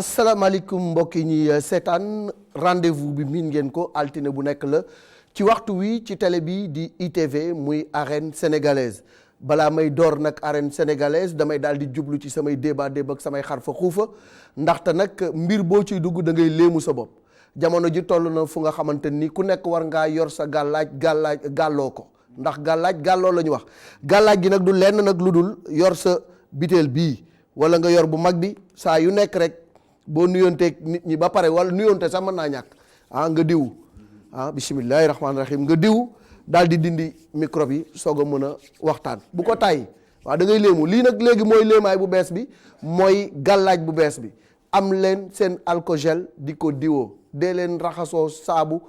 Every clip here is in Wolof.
asalaamaaleykum mbokk yi ñuy seetaan rendez-vous bi miin ngeen ko altine bu nekk la ci waxtu wi ci télé bi di ITV muy arène sénégalaise balaa may door nag arène sénégalaise damay daal di jublu ci samay débat ak samay xarfa xuufa ndaxte nag mbir boo ciy dugg da ngay léemu sa bopp jamono ji toll na fu nga xamante ni ku nekk war ngaa yor sa gàlloo ko ndax gàlloo la ñu wax gàllaaj gi nag du lenn nag lu dul yor sa biteel bii wala nga yor bu mag bi saa yu nekk rek boo nuyonteeg nit ñi ba pare wala nuyonte sax mën naa ñàkk nga diw bisimilahi rahmaani rahim nga diw daal di dindi microbe yi soog a mën a waxtaan bu ko tàyyi waaw da ngay léemu lii nag léegi mooy léemaay bu bees bi mooy gàllaaj bu bees bi am leen seen alcogel di ko diwoo dee leen raxasoo saabu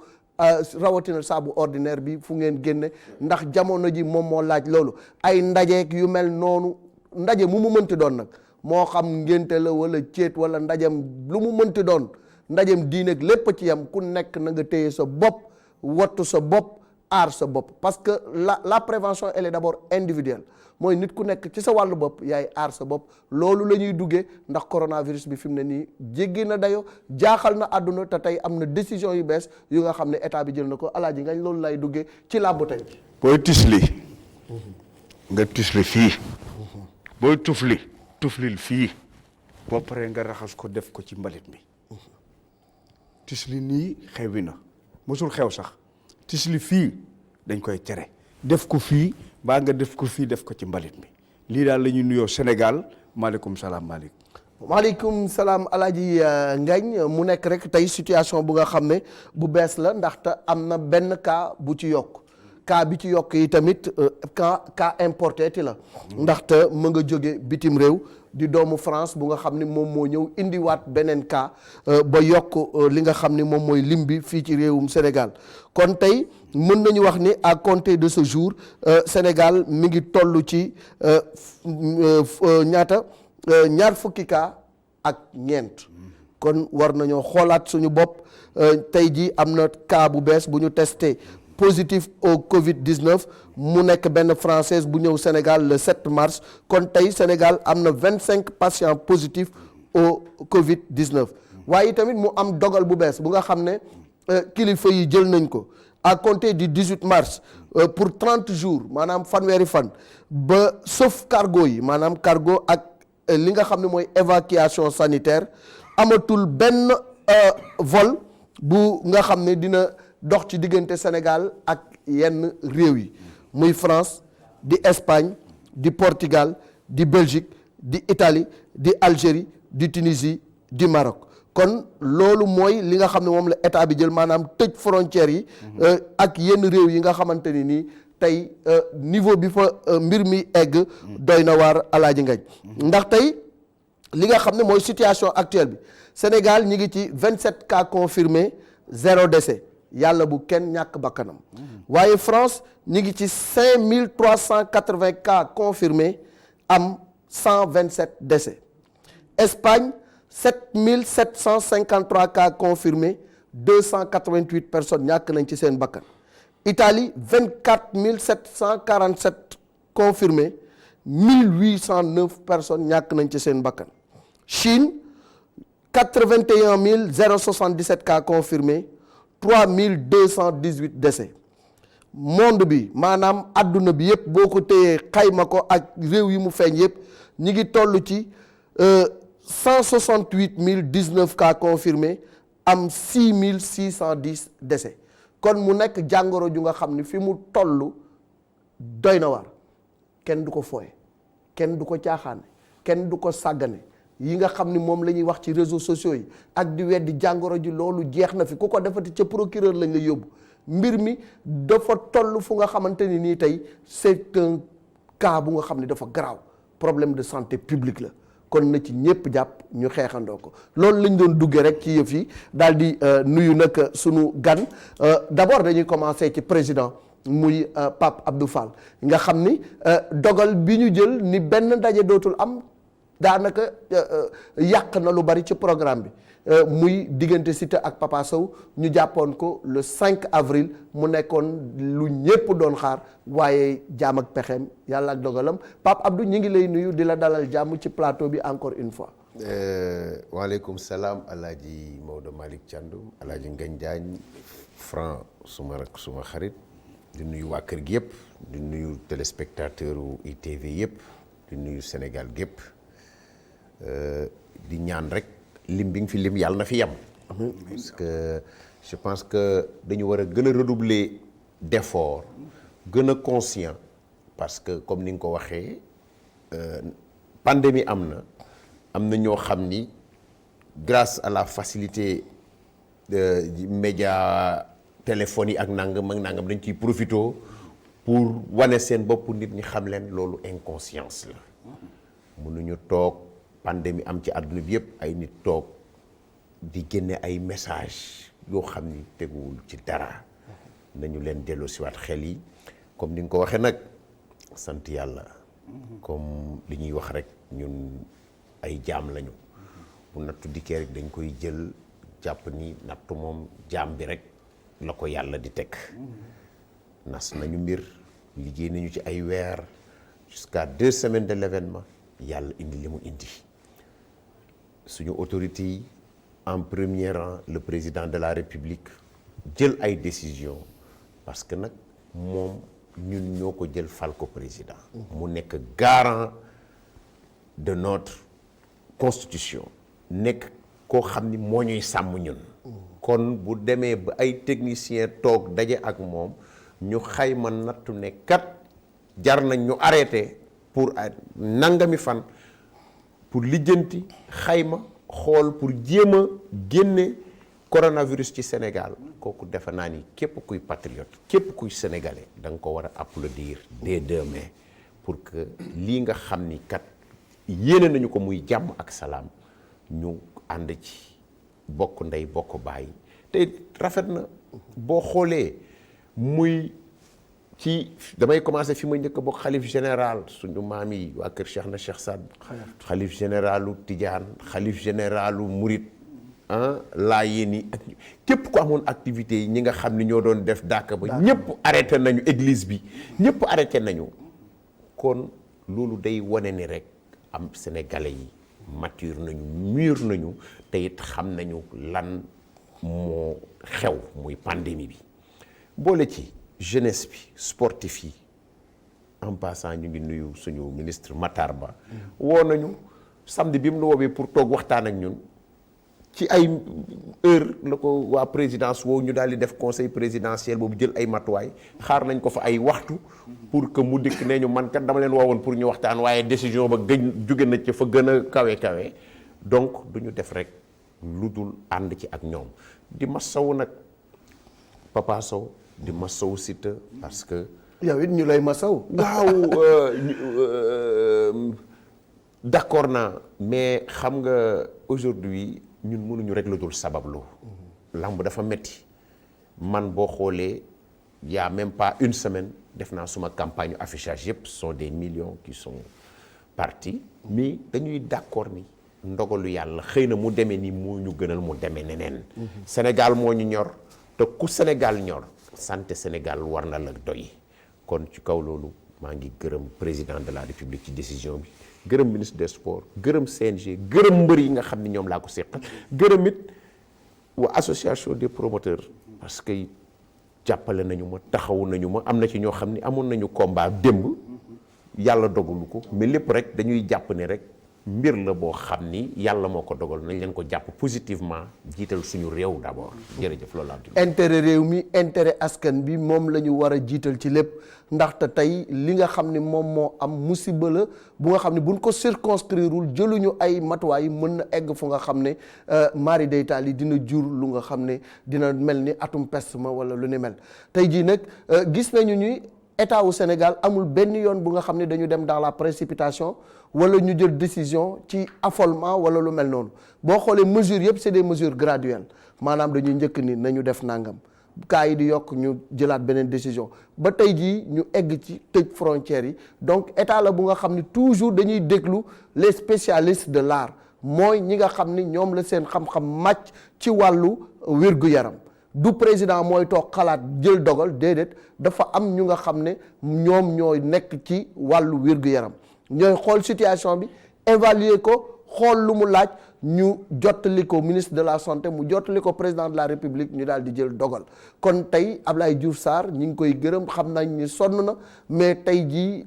rawatina saabu ordinaire bi fu ngeen génne ndax jamono ji moom moo laaj loolu ay ndajeek yu mel noonu ndaje mu mënti doon nag moo xam ngénte la wala céet wala ndajem lu mu mënti doon ndajem diine ak lépp ci yam ku nekk na nga téye sa bopp wattu sa bopp aar sa bopp parce que la prévention elle est d'abord individuelle mooy nit ku nekk ci sa wàllu bopp yaay aar sa bopp loolu la ñuy duggee ndax coronavirus bi fi mu ne nii jéggi na dayo jaaxal na àdduna te tey am na décision yu bees yu nga xam ne état bi jël na ko alaaji ngañ loolu lay duggee ci làmb tey booy tisli nga tisli fii booy tuflil fii boo paree nga raxas ko def ko ci mbalit mi tisli nii xewi na mosul xew sax tisli fii dañ koy tere def ko fii baa nga def ko fii def ko ci mbalit mi lii daal la ñuy nuyoo Sénégal maaleykum salaam maaleykum salaam alaaji Ngagne mu nekk rek tey situation bu nga xam ne bu bees la ndaxte am na benn cas bu ci yokk cas bi ci yokk yi tamit cas importé ti la ndaxte mu nga jóge bitim réew di doomu France bu nga xam ni moom moo ñëw indiwaat beneen cas ba yokk li nga xam ni moom mooy lim bi fii ci réewum Sénégal kon tey mën nañu wax ni à compter de ce jour Sénégal mi ngi toll ci ñaar fukki cas ak ñeent kon war nañoo xoolaat suñu bopp tey ji am na cas bu bees bu ñu testé positif au Covid-19 mu nekk benn française bu ñëw Sénégal le 7 mars kon tey Sénégal am na 25 patients positifs au Covid-19 waaye tamit mu am dogal bu bees bu nga xam ne kilifa yi jël nañ ko à compter du 18 mars pour 30 jours maanaam fanweeri fan ba sauf cargo yi maanaam cargo ak li nga xam ne mooy évacuation sanitaire amatul benn vol bu nga xam ne dina dox ci diggante Sénégal ak yenn réew yi muy France di Espagne di Portugal di Belgique di Italie di Algérie di Tunisie di Maroc kon loolu mooy li nga xam ne moom la état bi jël maanaam tëj frontières yi ak yenn réew yi nga xamante ni nii tey niveau bi fa mbir mi egg doy na waar alaaji Ngañ ndax tey li nga xam ne mooy situation actuelle bi Sénégal ñi ngi ci 27 cas confirmés 0 décès yàlla bu kenn ñàkk bakkanam waaye France ñi ngi ci 5380 cas confirmés am 127 décès Espagne 7753 cas confirmés 288 personnes ñàkk nañ ci seen bakkan Italie 24747 confirmés 1809 personnes ñàkk nañ ci seen bakkan Chine 81077 cas confirmés 3218 décès monde bi maanaam adduna bi yëpp boo ko téyee xayma ko ak réew yi mu feeñ yëpp ñi ngi toll ci 168019 cas confirmés am 6610 décès kon mu nekk jàngoro ju nga xam ni fi mu toll doy na war kenn du ko fooye kenn du ko caaxaane kenn du ko sàggane yi nga xam ni moom la ñuy wax ci réseaux sociaux yi ak di weddi jàngoro ji loolu jeex na fi ku ko defati ca procureur lañ la yóbbu mbir mi dafa toll fu nga xamante ni nii tey c'est un cas bu nga xam ne dafa garaaw problème de santé publique la kon na ci ñëpp jàpp ñu xeexandoo ko loolu lañ doon duggee rek ci yëf yi daal di nuyu nag sunu gan d'abord dañuy commencer ci président muy Pape Abdou Fall nga xam ni dogal bi ñu jël ni benn ndaje dootul am daanaka yàq na lu bari ci programme bi muy diggante Siteu ak Papa Sow ñu jàppoon ko le 5 avril mu nekkoon lu ñépp doon xaar waaye jaam ak pexeem yàlla ak dogalam Pape Abdou ñu ngi lay nuyu di la dalal jàmm ci plateau bi encore une fois. waaleykum salaam Alaaji Maodo Malick Thiandoum Alaaji Ngagne Diagne Franc suma rak suma xarit di nuyu waa kër gi yëpp di nuyu téléspectateur u ITV yëpp di nuyu Sénégal gépp di ñaan rek lim bi nga fi lim yàlla na fi yem parce que je pense que dañu war a gën a redoubler d'effort gën a conscient parce que comme ni nga ko waxee pandémie am na ñoo xam ni grâce à la facilité média téléphone yi ak nangam dañ ciy profito pour wane seen bopp nit ñi xam leen loolu inconscience la mënuñu toog pandémie am ci àdduna bi yëpp ay nit toog di génne ay message yoo xam ni teguwul ci dara nañu leen delloo siwaat xel yi comme ni nga ko waxee nag sant yàlla comme li ñuy wax rek ñun ay jaam lañu bu nattu dikkee rek dañ koy jël jàpp ni nattu moom jaam bi rek la ko yàlla di teg nas nañu mbir liggéey nañu ci ay weer jusqu'à 2 semaines de l'événement yàlla indi li mu indi suñu autorité yi en premier rang le président de la République jël ay décisions parce que nag moom ñun ñoo ko jël fal ko président mu nekk garant de notre constitution nekk koo xam ni moo ñuy sàmm ñun kon bu demee ba ay technicien toog daje ak moom ñu xayma nattu ne kat jar nañ ñu arrêté pour nangami fan pour lijjanti xayma xool pour jéem a génne coronavirus ci Sénégal kooku defe naa ni képp kuy patriote képp kuy sénégalais da nga ko war a applaudir des 2 mains pour que lii nga xam ni kat yéene nañu ko muy jàmm ak salaam ñu ànd ci bokk ndey bokk bàyyi te rafet na boo xoolee muy ci damay commencer fi ma njëkk a bokk xalif général suñu maam yi waa kër Cheikh na Cheikh Saad xalif généralu Tidiane xalif généralu Mouride Laayeen yi ak képp ku amoon activité yi ñi nga xam ni ñoo doon def dàkk ba ñëpp arrêté nañu église bi ñëpp arrêté nañu kon loolu day wane ni rek am sénégalais yi mature nañu mûr nañu te it xam nañu lan moo xew muy pandémie bi boole ci jeunesse bi sportif yi en passant ñu ngi nuyu suñu ministre Matar Ba woo nañu samedi bi mu nu woowee pour toog waxtaan ak ñun ci ay heure la ko waa présidence woow ñu daal di def conseil présidentiel boobu jël ay matuwaay xaar nañ ko fa ay waxtu pour que mu dikk ne ñu man kat dama leen woowoon pour ñu waxtaan waaye décision ba gëj jóge na ci fa gën a kawe donc du ñu def rek lu dul ànd ci ak ñoom di masawu nag Papa Sow di masawu Siteu parce que yow it ñu lay masaw waaw d'accord naa mais xam nga aujourd'hui ñun mënuñu rek lu dul sabablu lamb dafa metti man boo xoolee y a même pas une semaine def naa suma campagne affichage yëpp sont des millions qui sont partis mais dañuy d'accord ni ndogalu yàlla xëy na mu demee ni moo ñu gënal mu demee neneen Sénégal moo ñu ñor te ku Sénégal ñor santé Sénégal war na la doy kon ci kaw loolu maa ngi gërëm président de la République ci décision bi gërëm ministre des sports gërëm CNG gërëm mbër yi nga xam ni ñoom laa ko seqal gërëm it waa association des promoteurs parce que jàppale nañu ma taxawu nañu ma am na ci ñoo xam ni amoon nañu combat démb yàlla dogalu ko mais lépp rek dañuy jàpp ne rek mbir la boo xam ni yàlla moo ko dogal nañ leen ko jàpp positivement jiital suñu réew d'abord jërëjëf loolu laa intérêt réew mi intérêt askan bi moom la ñu war a jiital ci lépp ndaxte tey li nga xam ni moom moo am musiba la bu nga xam ne buñ ko circonscrireul jëluñu ay matuwaay mën na egg fu nga xam ne mari day taal yi dina jur lu nga xam ne dina mel ni atum peste ma wala lu ni mel tey jii nag gis nañu ni état wu Sénégal amul benn yoon bu nga xam ne dañu dem dans la précipitation wala ñu jël décision ci affolement wala lu mel noonu boo xoolee mesures yëpp c'est des mesures graduelles maanaam dañuy njëkk ni nañu def nangam cas yi di yokk ñu jëlaat beneen décision ba tey jii ñu egg ci tëj frontières yi donc état la bu nga xam ne toujours dañuy déglu les spécialistes de l'art mooy ñi nga xam ni ñoom la seen xam-xam màcc ci wàllu wér-gu-yaram du président mooy toog xalaat jël dogal déedéet dafa am ñu nga xam ne ñoom ñooy nekk ci wàllu wér-gu-yaram ñooy xool situation bi évaluer ko xool lu mu laaj ñu jottali ko ministre de la santé mu jottali ko président de la république ñu daal di jël dogal kon tey Ablaye Diouf Sarr ñi ngi koy gërëm xam nañ ni sonn na mais tey jii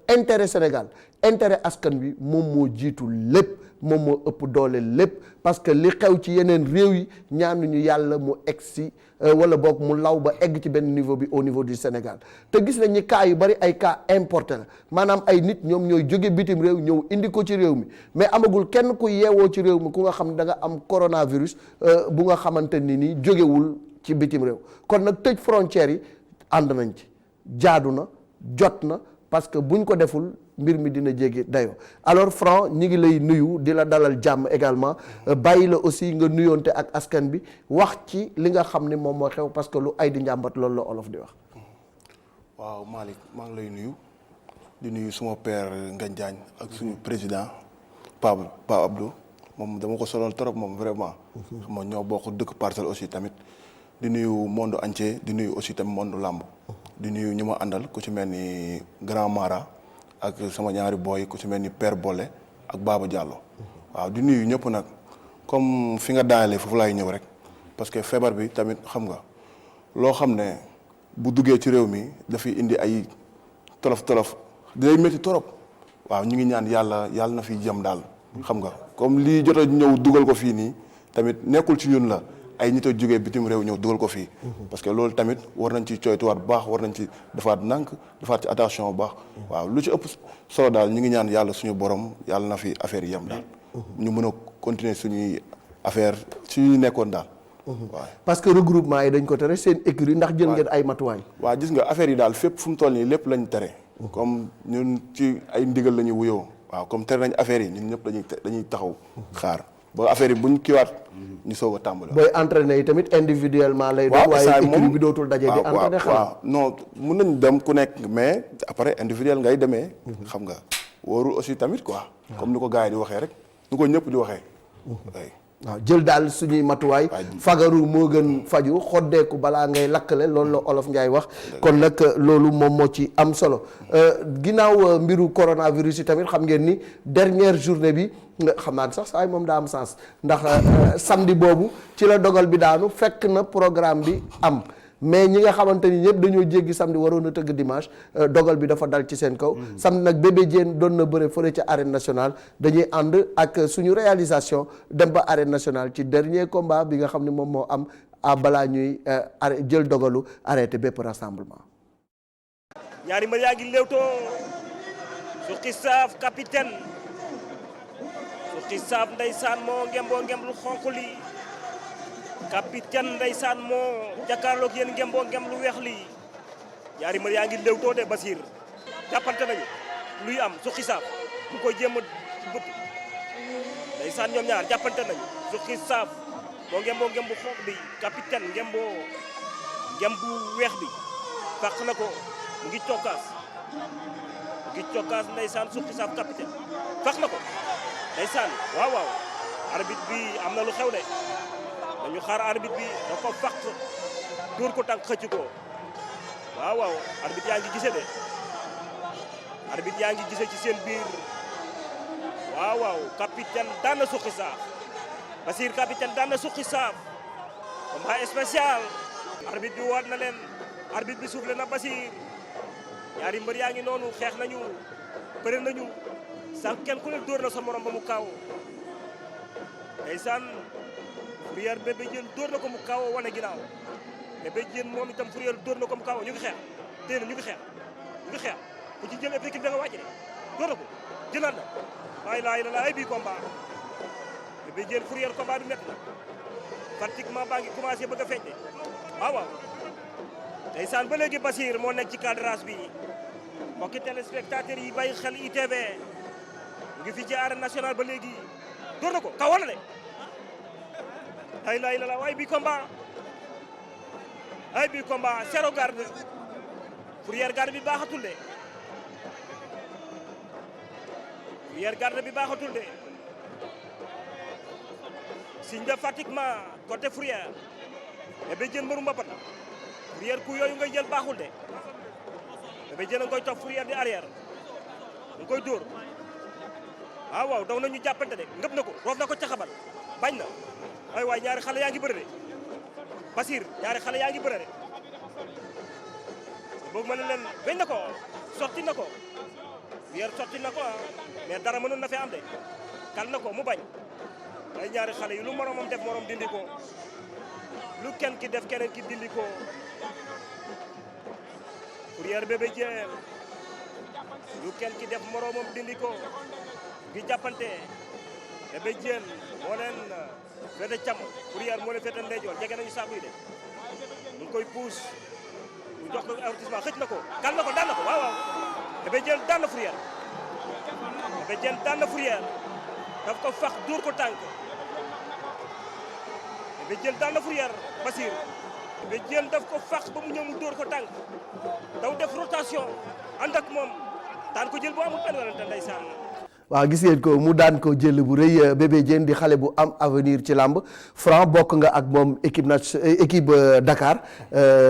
intérêt Sénégal intérêt askan wi moom moo jiitu lépp moom moo ëpp doole lépp parce que li xew ci yeneen réew yi ñaanuñu yàlla mu egg si wala boog mu law ba egg ci benn niveau bi au niveau du Sénégal te gis nañ ni cas yu bari ay cas importé la maanaam ay nit ñoom ñooy jóge bitim réew ñëw indi ko ci réew mi mais amagul kenn ku yeewoo ci réew mi ku nga xam ne da nga am coronavirus bu nga xamante ni nii jógewul ci bitim réew kon nag tëj frontières yi ànd nañ ci jaadu na jot na parce que buñ ko deful mbir mi dina jéggi dayoo alors Franc ñi ngi lay nuyu di la dalal jàmm également bàyyi la aussi nga nuyoonte ak askan bi wax ci li nga xam ni moom moo xew parce que lu ay di njàmbat loolu la olof di wax. waaw Malick maa ngi lay nuyu di nuyu suma père Ngagne Diagne ak suñu président Pape Abdou moom dama ko solol trop moom vraiment. xam nga ñoo bokk dëkk Parcelles aussi tamit di nuyu monde entier di nuyu aussi tamit monde làmb di nuyu ñi ma àndal ku ci mel ni Grand Mara. ak sama ñaari boy ku ci mel ni Père Bolle ak Baba Diallo waaw di nuyu ñëpp nag comme fi nga daanelee foofu laay ñëw rek parce que feebar bi tamit xam nga loo xam ne bu duggee ci réew mi dafay indi ay tolof day métti torop waaw ñu ngi ñaan yàlla na fi jëm daal xam nga comme lii jot a ñëw dugal ko fii nii tamit nekkul ci ñun la ay nit a jógee bitim réew ñëw dugal ko fii parce que loolu tamit war nañ ci coytuwaat bu baax war nañ ci defaat nànk defaat ci attention bu baax waaw lu ci ëpp solo daal ñu ngi ñaan yàlla suñu borom yàlla na fi affaire yi yem daal ñu mën a continuer suñuy affaire suñuy nekkoon daal waaw parce que regroupement yi dañ ko tere seen écurie ndax jël ngeen ay matuwaay waaw gis nga affaire yi daal fépp fu mu toll nii lépp lañ tere comme ñun ci ay ndigal la ñuy wuyoo waaw comme tere nañ affaire yi ñun ñëpp dañuy taxaw xaar ba affaire yi buñ kiiwaat ñu soog a tàmbali. booy entraîné yi tamit individuellement lay doon waaye équipe bi dootul daje di entraîné waaw non mun nañ dem ku nekk mais après individuel ngay demee xam nga wóorul aussi tamit quoi comme ni ko gars yi di waxee rek ni ko ñëpp di waxee waaw jël daal suñuy matuwaay fagaru moo gën faju xoddeeku balaa ngay lakkale loolu la olof Njaay wax kon nag loolu moom moo ci am solo ginnaaw mbiru coronavirus yi tamit xam ngeen ni dernière journée bi xam naa sax saa moom daa am sens ndax samedi boobu ci la dogal bi daanu fekk na programme bi am mais ñi nga xamante ni ñëpp dañoo jéggi samedi waroon a tëgg dimanche dogal bi dafa dal ci seen kaw samedi nag Bébé Diène doon na bëre fële ca arène nationale dañuy ànd ak suñu réalisation dem ba arène nationale ci dernier combat bi nga xam ne moom moo am balaa ñuy jël dogalu arrêté bépp rassemblement. ñaari mbër yaa ngi léewtoo Suqi Saaf capitaine Suqi Saaf ndeysaan moo ngemboo ngemb lu xonq li capitaine ndeysaan moo jàkkaarloog yéen ngemboo ngemb lu weex li ñaari mbër yaa ngi léewtoo de Basir jàppante nañu luy am Suqi Saaf mu koy jéem a bëtt ndeysaan ñoom ñaar jàppante nañu Suqi Saaf moo ngemboo ngemb bu xonq bi capitaine ngemboo ngemb bu weex bi fàq na ko mu ngi cokkaas ndeysaan Suqi Saaf capitaine fàq na ko ndeysaan waaw arbitre bi am na lu xew de dañu xaar arbitre bi da ko fàq dóor ko tànk xëcc ko waaw arbitre yaa ngi gise de arbitre yaa ngi gise ci seen biir waaw capitaine daan na Suqi Saaf Basir capitaine daan na Suqi Saaf combat spécial arbitre bi waat na leen arbitre bi soufflé na Basir ñaari mbër yaa ngi noonu xeex nañu bëre nañu sax kenn ku ne dóor na sa morom ba mu kaaw ndeysaan Fourrière Bébé Diène dóor na ko mu kaaw wane ginnaaw Bébé Diène moom itam Fourrière dóor na ko mu kaaw ñu ngi xeex tey na ñu ngi xeex ku ci jël équipe da nga wàcc de dóor na ko jëlaat na waaye la ay bii combat Bébé Diène Fourrière combat du métti na pratiquement baa ngi commencé bëgg a feeñ de waaw ndeysaan ba léegi Basir moo nekk ci cadrage bi mbokki téléspectateurs yi bàyyi xel ITV mu ngi fi ci arène nationale ba léegi door na ko kawoon na de ay la waay bi combat zéro garde Fourrière garde bi baaxatul de signe de fatiguement côté Fourrière Bébé Diène mbëru mbapat la Fourrière ku yooyu ngay jël baaxul de Bébé Diène a nga koy topp Fourrière di arrière nga koy dóor waaw daw nañu jàppante de ngëb na ko roof na ko ca xabal bañ na ay waay ñaari xale yaa ngi bëre de Basir ñaari xale yaa ngi bëre de boobu ma ne leen bañ na ko sotti na ko Fourrière sotti na ko mais dara mënoon na fi am de kal na ko mu bañ ay ñaari xale yi lu moromam def morom dindi ko lu kenn ki def keneen ki dindi ko Fourrière Bébé Diène lu kenn ki def moromam dindi ko di jàppante Bébé Diène moo leen féete càmm Fourrière moo leen féete ndeyjoor jege nañu saabu yi de ñu ngi koy puus ñu jox ko avertissement xëcc na ko kal na ko daan na ko waaw waaw Bébé Diène daan na Fourrière Bébé Diène daan na Fourrière daf ko fax dóor ko tànk Bébé Diène daan na Fourrière Basir Bébé Diène daf ko fax ba mu ñëw mu dóor ko tànk daw def rotation ànd ak moom daan ko jël bu amul benn werante ndeysaan. waaw gis ngeen ko mu daan ko jël bu rëy Bébé Diène di xale bu am avenir ci làmb Franc bokk nga ak moom équipe Dakar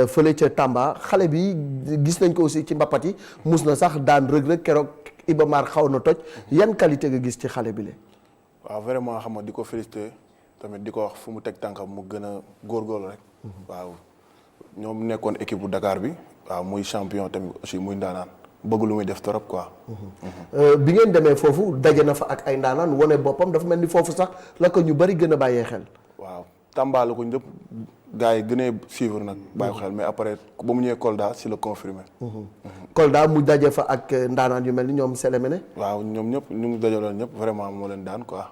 fële ca Tamba xale bi gis nañ ko aussi ci mbapat yi mus na sax daan rëg-rëg keroog Iba Mar xaw na toj yan qualité nga gis ci xale bi le waaw vraiment xam nga di ko félicité tamit di ko wax fu mu teg tànkam mu gën a góorgóorlu rek. waaw ñoom nekkoon équipe bu Dakar bi waaw muy champion tamit aussi muy ndaanaan bëgg lu muy def torop quoi. bi ngeen demee foofu daje na fa ak ay ndaanaan wane boppam dafa mel ni foofu sax la ko ñu bari gën a bàyyee xel. waaw Tamba la ko ñëpp gars yi gënee suivre nag. bàyyi ko xel mais après ba mu ñëwee Kolda si la confirmé. Kolda mu daje fa ak ndaanaan yu mel ni ñoom Sélémène. waaw ñoom ñëpp ñu ngi dajaloon ñëpp vraiment moo leen daan quoi.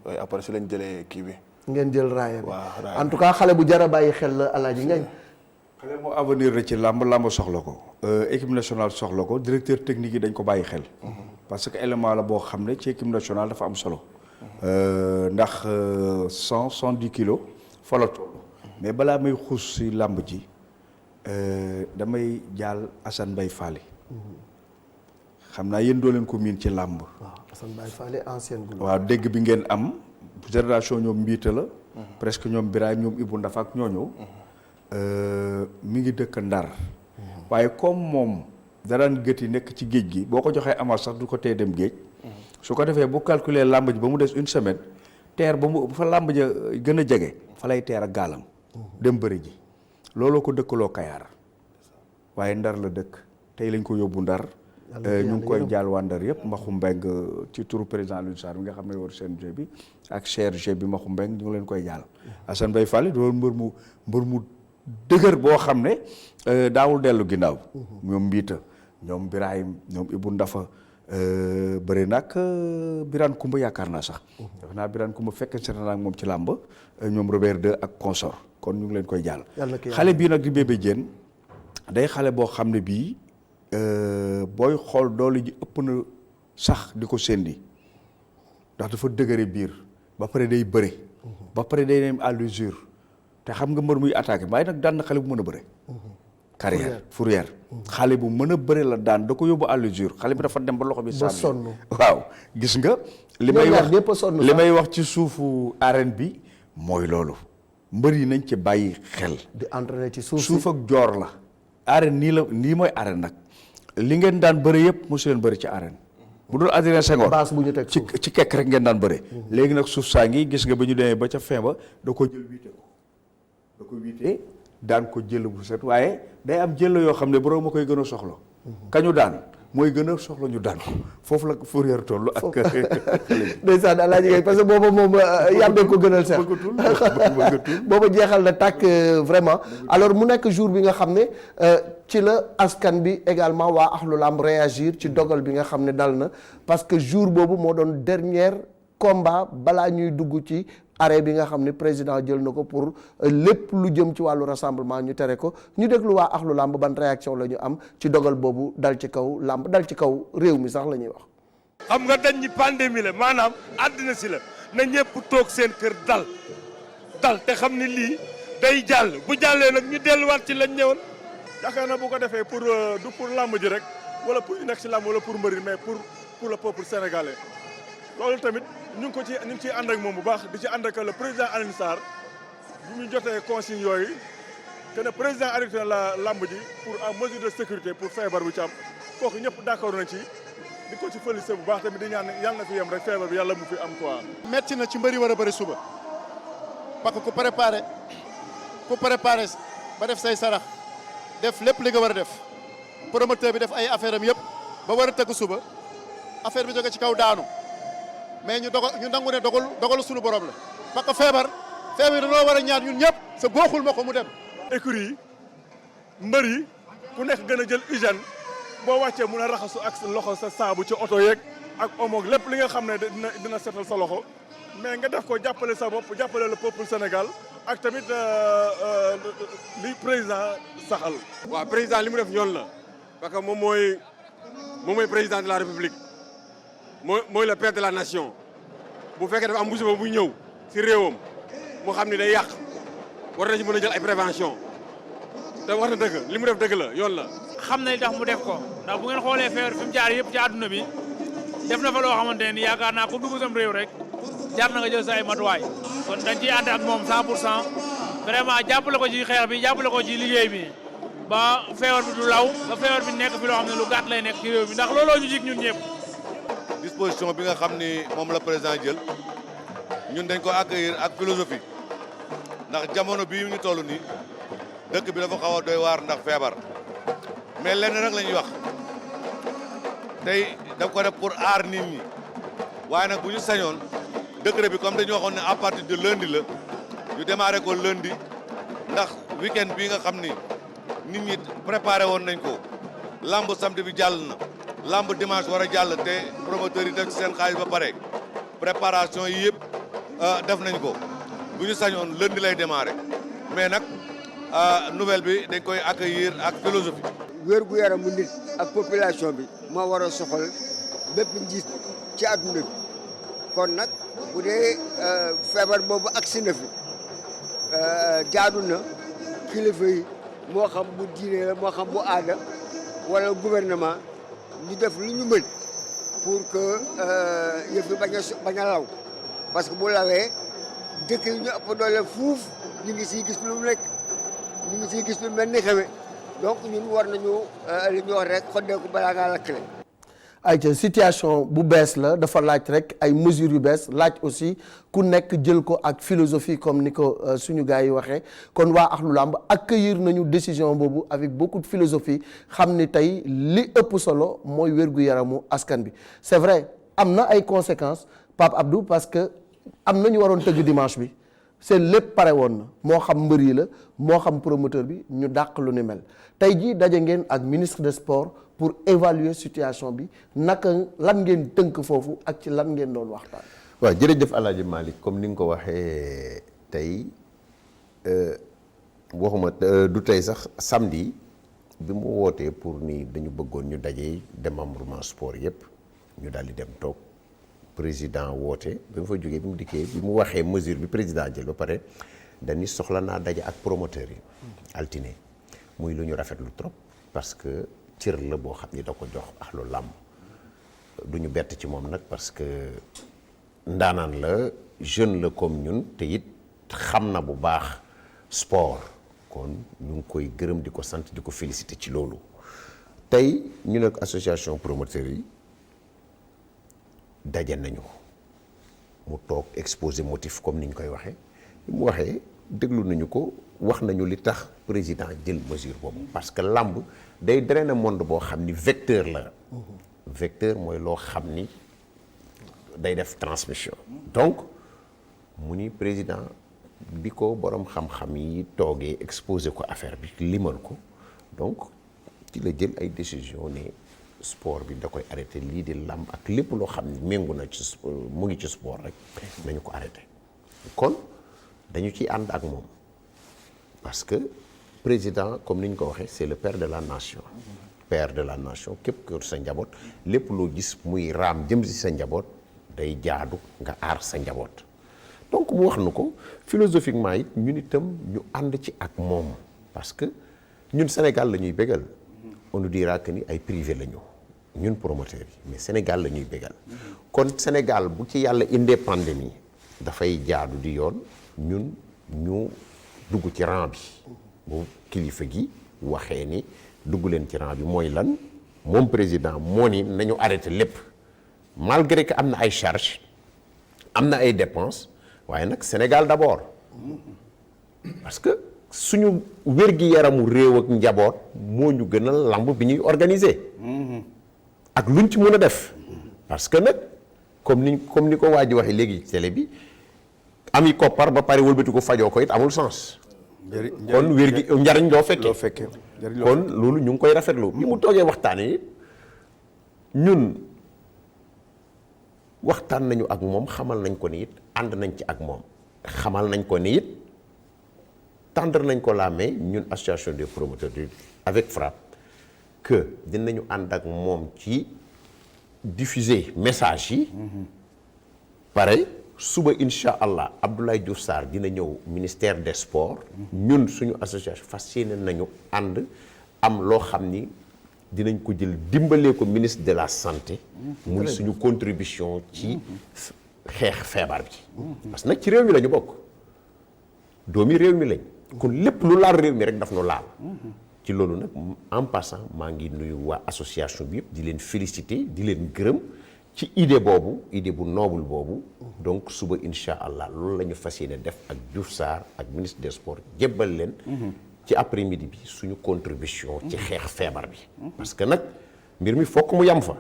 waaye après si lañ jëlee kii bi. ngeen jël raaya bi waaw raaya en tout cas xale bu jar a bàyyi xel la Alaaji Ngañ. xale moo avenir la ci làmb soxla ko équipe nationale soxla ko directeur technique yi dañ ko bàyyi xel parce que élément la boo xam ne ci équipe nationale dafa am solo ndax 110 kilos fa la toll mais balaa may xuus si làmb ji damay jaal Assane Mbaye Fallé xam naa yéen doo leen ko miin ci làmb. waaw Assane Mbaye Fallé ancienne gu. waaw dégg bi ngeen am génération ñoom mbiita la presque ñoom Birahim ñoom Ibou Ndafa ak ñooñu mi ngi dëkk Ndar waaye comme moom daraan gët yi nekk ci géej gi boo ko joxee amal sax du ko tee dem géej su ko defee bu calculer làmb ji ba mu des une semaine teer ba mu fa làmb ja gën a jege fa lay teer ak gaalam dem bëri ji looloo ko dëkkaloo Kayaar waaye Ndar la dëkk tey lañ ko yóbbu Ndar ñu ngi koy jaal waa Ndar yëpp Maxu Mbeng ci turu président Alioune Sarr bi nga xam ne war CNG bi ak CRG bi Maxu Mbeng ñu ngi leen koy jaal Assane Mbaye Fall doon mbër mu dëgër boo xam ne daawul dellu ginnaaw ñoom mbiita ñoom Birahim ñoom Ibou Ndafa bëri nag Birane Koumba yaakaar naa sax def naa Birane Koumba fekk seetaan ak moom ci làmb ñoom Robert II ak consort kon ñu ngi leen koy jaal xale bii nag di Bébé Diène day xale boo xam ne bii booy xool doole ji ëpp na sax di ko séndi ndax dafa dëgëre biir ba pare day bëre ba pare day dem à l'usure te xam nga mbër muy attaqué waaye nag daan na xale bu mën a bëre carrière Fourrière xale bu mën a bëre la daan da ko yóbbu à l'usure xale bi dafa dem ba loxo bi sànni waaw gis nga li may wax ci suufu arène bi mooy loolu mbër yi nañ ci bàyyi xel di entraîner ci suuf ak joor la arène nii mooy arène nag li ngeen daan bëre yëpp mosu leen bëri ci arène bu dul Adrien Senghor base bu ñu teg ci kekk rek ngeen daan bëre léegi nag suuf saa ngi gis nga ba ñu demee ba ca fin ba da ko jël wiite ko da ko wiite daan ko jël bu set waaye day am jël yoo xam ne borom ma koy gën a soxla kañu daan mooy gën a soxla ñu daan ko foofu la Fourrière toll ak ndeysaan Alaaji Gaye parce que booba moom yàmbee ko gënal sax booba jeexal na tàkk vraiment alors mu nekk jour bi nga xam ne ci la askan bi également waa axlu lamb réagir ci dogal bi nga xam ne dal na parce que jour boobu moo doon dernier combat balaa ñuy dugg ci arrêt bi nga xam ne président jël na ko pour lépp lu jëm ci wàllu rassemblement ñu tere ko ñu déglu waa axlu làmb ban réaction la ñu am ci dogal boobu dal ci kaw làmb dal ci kaw réew mi sax la ñuy wax. xam nga dañ ñi pandémie la maanaam àddina si la na ñëpp toog seen kër dal te xam ne lii day jàll bu jàllee nag ñu delluwaat ci lañ ñëwoon. yaakaar na bu ko defee pour du pour làmb ji rek wala pour ñu nekk si làmb wala pour mbëri mais pour le peuple sénégalais. loolu tamit ñu ngi ciy ànd ak moom bu baax di ci ànd ak le président Alioune Sarr bu ñu jotee consigne yooyu que ne président arrêté la lamb ji pour en mesure de sécurité pour feebar bu ci am kooku ñëpp d'accord nañ ci di ko ci félicité bu baax tamit di ñaan yàlla na fi yem rek feebar bi yàlla mu fi am quoi. metti na ci mbëri war a bëri suba parce que ku préparé ba def say sarax def lépp li nga war a def promoteur bi def ay affaire am yëpp ba war a tëgg suba affaire bi jóge ci kaw daanu mais ñu nangu ne dogalu suñu borom la parce que feebar dañoo war a ñaan ñun ñëpp sa booxul ma ko mu dem. écurie yi mbër yi ku nekk gën a jël hygiène boo wàccee mun a raxasu ak sa loxo sa saabu ci oto yeeg ak omo lépp li nga xam ne dina setal sa loxo mais nga def ko jàppale sa bopp jàppale le peuple Sénégal ak tamit li président saxal. waaw président li mu def yoon la parce que moom mooy président de la république mooy le père de la nation bu fekkee dafa am musiba buy ñëw si réewam mu xam ni day yàq war na ci mën a jël ay prévention te wax na dëgg li mu def dëgg la yoon la. xam na li tax mu def ko ndax bu ngeen xoolee feebar fi mu jaar yëpp ci àdduna bi def na fa loo xamante ne yaakaar naa ko dugg sam réew rek jaar na nga jël sa ay matuwaay kon dañ ciy ànd ak moom 100% vraiment jàppale ko ci xeex bi jàppale ko ci liggéey bi ba feebar bi du law ba feebar bi nekk fi loo xam ne lu gàtt lay nekk ci réew mi ndax looloo ñu jig ñun ñëpp. disposition bi nga xam ni moom la président jël ñun dañ ko accueillir ak philosophie ndax jamono bii ñu toll nii dëkk bi dafa xaw a doy waar ndax feebar mais lenn rek la ñuy wax tey daf ko def pour aar nit ñi waaye nag bu ñu sañoon décret bi comme dañu waxoon ne à partir de lundi la ñu démarré ko lundi ndax week-end bii nga xam ni nit ñi préparé woon nañ ko lamb samedi bi jàll na lamb dimanche war a jàll te promoteurs yi def ci seen xaalis ba pare préparation yi yëpp def nañ ko bu ñu sañoon lundi lay démarré mais nag nouvelle bi dañ koy accueillir ak philosophie. wér gu yaramu nit ak population bi moo war a soxal bépp njiit ci adduna bi kon nag bu dee feebar boobu agsi na fi jaadu na kilifa yi moo xam bu diine la moo xam bu aada wala gouvernement ñu def lu ñu mën pour que yëf yi bañ a law parce que bu lawee dëkk yi ñu ëpp doole fuuf ñu ngi siy gis lu mu nekk ñu ngi siy gis lu mel ni xewe donc ñun war nañu li ñu wax rek xoddeeku balaa ngaa lakkale. ayca situation bu bees la dafa laaj rek ay mesures yu bees laaj aussi ku nekk jël ko ak philosophie comme ni ko suñu gars yi waxee kon waa Ahlou Lamb accueillir nañu décision boobu avec beaucoup de philosophie xam ni tey li ëpp solo mooy wér-gu-yaramu askan bi c'est vrai am na ay conséquences Pape Abdou parce que am na ñu waroon tëgg dimanche bi seen lépp pare woon na moo xam mbër yi la moo xam promoteur bi ñu dàq lu ni mel tey jii daje ngeen ak ministre des sports pour évaluer situation bi naka lan ngeen tënk foofu ak ci lan ngeen doon waxtaan. waaw jërëjëf El Hadj Malick comme ni nga ko waxee tey waxuma du tey sax samedi bi mu wootee pour ni dañu bëggoon ñu daje démembrement sport yëpp ñu daal di dem toog président woote bi mu fa jógee bi mu dikkee bi mu waxee mesure bi président jël ba pare dañuy soxla naa daje ak promoteurs yi. altine muy lu ñu rafetlu trop parce que. cër la boo xam ni da ko jox Ahlou Lamb du ñu bett ci moom nag parce que ndaanaan la jeune la comme ñun te it xam na bu baax sport kon ñu ngi koy gërëm di ko sant di ko féliciter ci loolu tey ñu nekk association promoteurs yi daje nañu mu toog exposé motif comme ni ñu koy waxee mu waxee déglu nañu ko wax nañu li tax président jël mesure boobu parce que lamb day drainer monde boo xam ni vecteur la vecteur mooy loo xam ni day def transmission donc mu ni président bi ko borom xam-xam yi toogee exposé ko affaire bi limal ko donc ci la jël ay décision ne sport bi da koy arrêté lii di lamb ak lépp loo xam ni méngu na ci mu ngi ci sport rek nañu ko arrêté kon dañu ciy ànd ak moom parce que président comme ni ñu ko waxee c'est le père de la nation père de la nation képp ku sa njaboot lépp loo gis muy raam jëm si sa njaboot day jaadu nga aar sa njaboot donc mu wax nu ko philosophiquement it ñun itam ñu ànd ci ak moom parce que ñun Sénégal la ñuy bégal on nous dira que ni ay privé la ñu ñun promoteurs yi mais Sénégal la ñuy bégal kon Sénégal bu ci yàlla indee pandémie dafay jaadu di yoon ñun ñu dugg ci rang bi bu kilifa gi waxee ni dugg leen ci rang bi mooy lan moom président moo ni nañu arrêté lépp malgré que am na ay charges am na ay dépenses waaye nag Sénégal d'abord parce que suñu wér-gi-yaramu réew ak njaboot moo ñu gën a lamb bi ñuy organiser ak luñ ci mën a def parce que nag comme ni ko waa ji waxee léegi ci télé bi ami koppar ba pare wëlbati ko fajoo ko it amul sens kon wér-gi njariñ loo fekkee kon loolu ñu ngi koy rafetlu bi mu toogee waxtaanee ñun waxtaan nañu ak moom xamal nañ ko ni it ànd nañ ci ak moom xamal nañ ko ni it tendre nañ ko la main ñun association des promoteurs avec FRAPP que dinañu ànd ak moom ci diffuser message yi pareil suba incha allah Abdoulaye Diouf Sarr dina ñëw ministère des sports ñun suñu association fas yéene nañu ànd am loo xam ni dinañ ko jël dimbalee ko ministre de la santé muy suñu contribution ci xeex feebar bi parce que nag ci réew mi la ñu bokk doomi réew mi lañ kon lépp lu laal réew mi rek daf nu laal ci loolu nag en passant maa ngi nuyu waa association bi yëpp di leen féliciter di leen gërëm ci idée boobu idée bu noble boobu donc suba incha allah loolu la ñu fas yéene def ak Diouf Sarr ak ministre des sports jébbal leen ci après midi bi suñu contribution ci xeex feebar bi parce que nag mbir mi fokk mu yam fa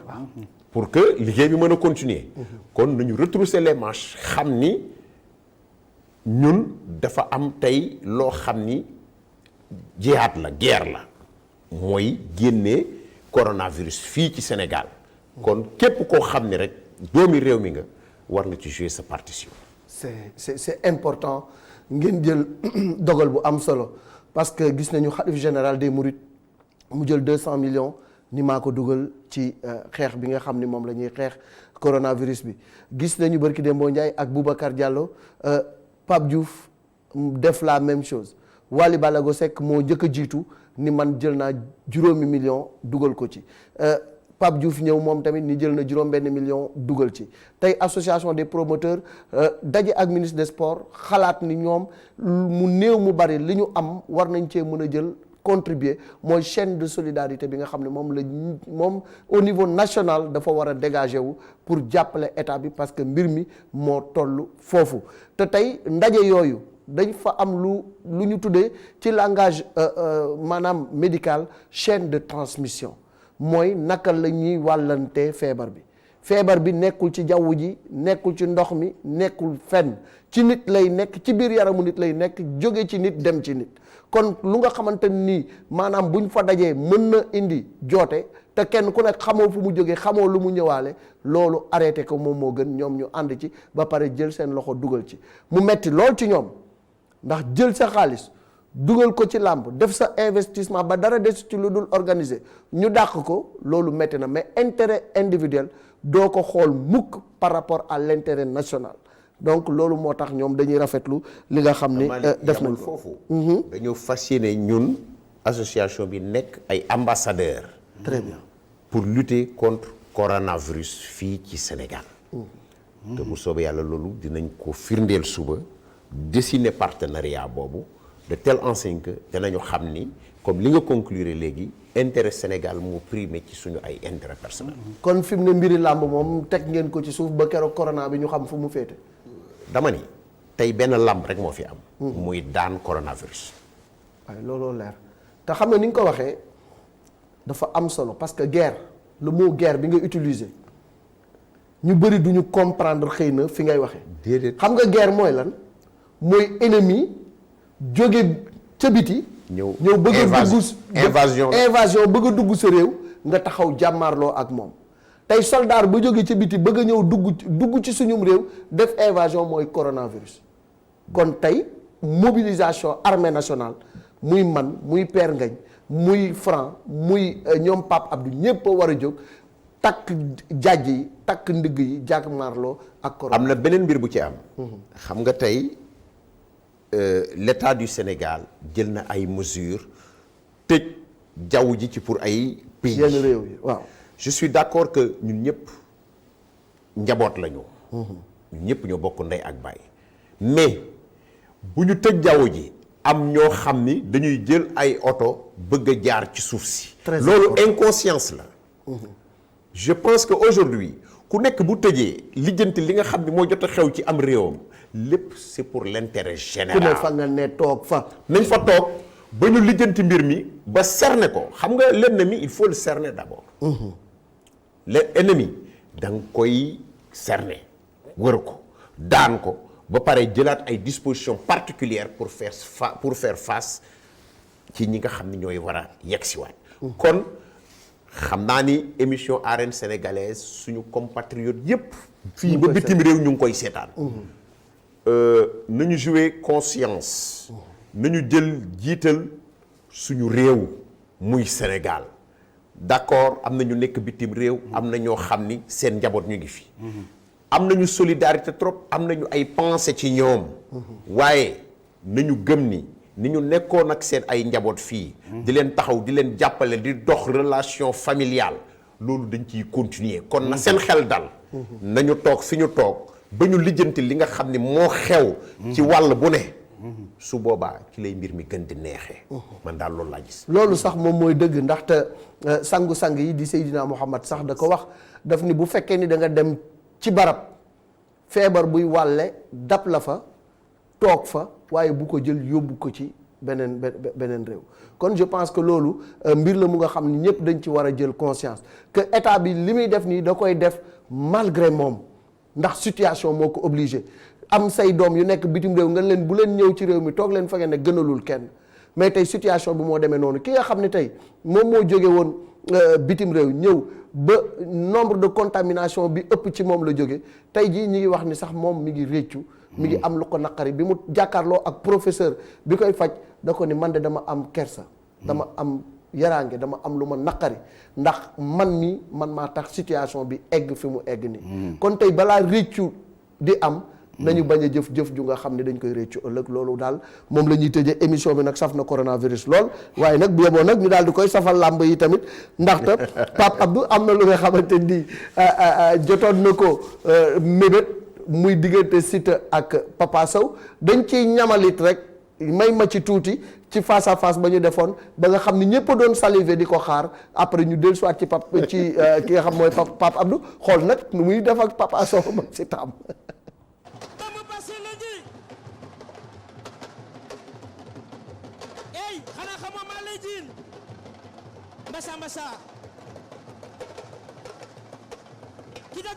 pour que liggéey bi mën a continuer kon nañu retrousser les manches xam ni ñun dafa am tey loo xam ni jihaad la guerre la mooy génnee coronavirus fii ci Sénégal kon képp koo xam ni rek doomi réew mi nga war nga ci jouer sa partition. c'est important ngeen jël dogal bu am solo parce que gis nañu xalif général des Mourides mu jël 200 millions ni maa ko dugal ci xeex bi nga xam ni moom la ñuy xeex coronavirus bi gis nañu barki Dembo Ndiaye ak Boubacar Diallo Pape Diouf def la même chose Wally Ballago Seck moo njëkk a jiitu ni man jël naa juróomi million dugal ko ci Pape Diouf ñëw moom tamit ni jël na juróom-benn million dugal ci tey association des promoteurs daje ak ministre des sports xalaat ni ñoom mu néew mu bari li ñu am war nañ cee mën a jël contribuer mooy chaîne de solidarité bi nga xam ne moom au niveau national dafa war a dégager wu pour jàppale état bi parce que mbir mi moo toll foofu te tey ndaje yooyu dañ fa am lu ñu tuddee ci langage maanaam médical chaîne de transmission mooy naka la ñuy wàllante feebar bi nekkul ci jaww ji nekkul ci ndox mi nekkul fenn ci nit lay nekk ci biir yaramu nit lay nekk jóge ci nit dem ci nit kon lu nga xamante nii maanaam buñ fa dajee mën na indi joote te kenn ku nekk xamoo fu mu jógee xamoo lu mu ñëwaale loolu arrêté ko moom moo gën ñoom ñu ànd ci ba pare jël seen loxo dugal ci mu metti lool ci ñoom ndax jël sa xaalis dugal ko ci làmb def sa investissement ba dara des ci lu dul organiser ñu dàq ko loolu metti na mais intérêt individuel doo ko xool mukk par rapport à l'intérêt national donc loolu moo tax ñoom dañuy rafetlu li nga xam ni def nañ foofu dañoo fas yéene ñun association bi nekk ay ambassadeurs très bien pour lutter contre coronavirus fii ci Sénégal te bu soobee yàlla loolu dinañ ko firndeel suba dessiner partenariat boobu de telle enseigne que danañu xam ni comme li nga conclure léegi intérêt Sénégal moo primé ci suñu ay intérêt personnel. kon fi mu ne mbiri làmb moom teg ngeen ko ci suuf ba keroog corona bi ñu xam fu mu féete. dama ni tey benn làmb rek moo fi am. muy daan coronavirus. waaye looloo leer te xam nga ni nga ko waxee dafa am solo parce que guerre le mot guerre bi nga utiliser ñu bëri duñu comprendre xëy na fi ngay waxee. déedéet xam nga guerre mooy lan mooy ennemi jóge ca biti. ñëw bëgg a dugg invasion bëgg a dugg sa réew nga taxaw jàmmaarloo ak moom tey soldat ba jóge ca biti bëgg a ñëw dugg ci suñum réew def invasion mooy coronavirus kon tey mobilisation armée nationale muy man muy Père Ngagne muy Franc muy ñoom Pape Abdou ñépp a war a jóg takk jàjj yi takk ndigg yi jàmmaarloo ak corona. am na beneen mbir bu ci am xam nga tey l'État du Sénégal jël na ay mesures tëj jaww ji ci pour ay pays yenn réew yi waaw. je suis d'accord que ñun ñëpp njaboot lañu. ñun ñëpp ñoo bokk ndey ak baay mais bu ñu tëj jaww ji am ñoo xam ni dañuy jël ay oto bëgg a jaar ci suuf si. loolu inconscience la. je pense que aujourd'hui ku nekk bu tëjee lijjanti li nga xam ne moo jot a xew ci am réewam lépp c'est pour l'intérêt général. ku ne fa nga ne toog fa. nañ fa toog ba ñu lijjanti mbir mi ba cerner ko xam nga l'ennemi il faut le cerner d'abord. l'ennemi da nga koy cerner wër ko daan ko ba pare jëlaat ay dispositions particulières pour faire face ci ñi nga xam ne ñooy war a yegsiwaat. kon xam naa ni émission arène sénégalaise suñu compatriotes yépp fii ba bitim réew ñu ngi koy seetaan. nañu jouer conscience. nañu jël jiital suñu réew muy Sénégal d'accord am na ñu nekk bitim réew am na ñoo xam ni seen njaboot ñu ngi fi. am nañu solidarité trop am nañu ay pensée ci ñoom. waaye nañu gëm ni ñu nekkoon ak seen ay njaboot fii. di leen taxaw di leen jàppale di dox relation familiale loolu dañ ciy continuer kon na seen xel dal. nañu toog fi ñu toog ba ñu lijjanti li nga xam ni moo xew. ci wàll bu ne. su boobaa ci lay mbir mi gën di neexee. man daal loolu laa gis. loolu sax moom mooy dëgg ndaxte sangu-sang yi di Seydina Muhammad sax da ko wax daf ni bu fekkee ni da nga dem ci barab feebar buy wàlle dab la fa toog fa waaye bu ko jël yóbbu ko ci beneen réew kon je pense que loolu mbir la mu nga xam ni ñëpp dañ ci war a jël conscience que état bi li muy def nii da koy def malgré moom ndax situation moo ko obligé. am say doom yu nekk bitim réew nga leen bu leen ñëw ci réew mi toog leen fa ngeen ne gënalul kenn mais tey situation bi moo demee noonu ki nga xam ne tey moom moo jóge woon bitim réew ñëw ba nombre de contamination bi ëpp ci moom la jóge tey jii ñi ngi wax ni sax moom mi ngi réccu mi ngi am lu ko naqari bi mu jàkkaarloo ak professeur bi koy faj da ko ni man de dama am kersa dama am yaraange dama am lu ma naqari ndax man maa tax situation bi egg fi mu egg ni kon tey balaa réccu di am nañu bañ a jëf ju nga xam ne dañ koy réccu ëllëg loolu daal moom la ñuy tëjee émission bi nag saf na coronavirus lool waaye nag bu yeboo nag ñu daal di koy safal làmb yi tamit ndaxte Pape Abdou am na lu nga xamante ni jotoon na ko mébét muy diggante Siteu ak Papa Sow dañ ciy ñamalit rek may ma ci tuuti ci face à face ba ñu defoon ba nga xam ni ñëpp a doon saliver di ko xaar après ñu dellu soit ci ki nga xam mooy Pape Abdou xool nag nu muy def ak Papa Sow ba si tam Mbasa mbasa kita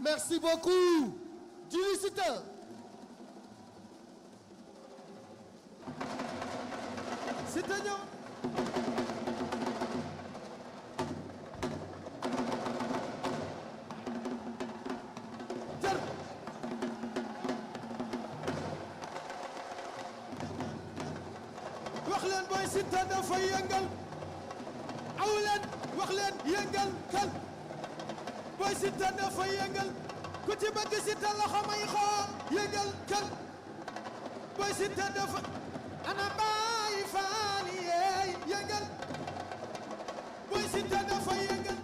merci beaucoup Djiby Siteu Siteu ñëw jër wax leen booy Siteu dafay yëngal aw leen wax leen yëngal kal booy Siteu dafay yëngal ku ci bëgg Siteu loxo may xool yëngal kal booy Siteu dafa ana baay faal yeey yëngal booy Siteu dafa yëngal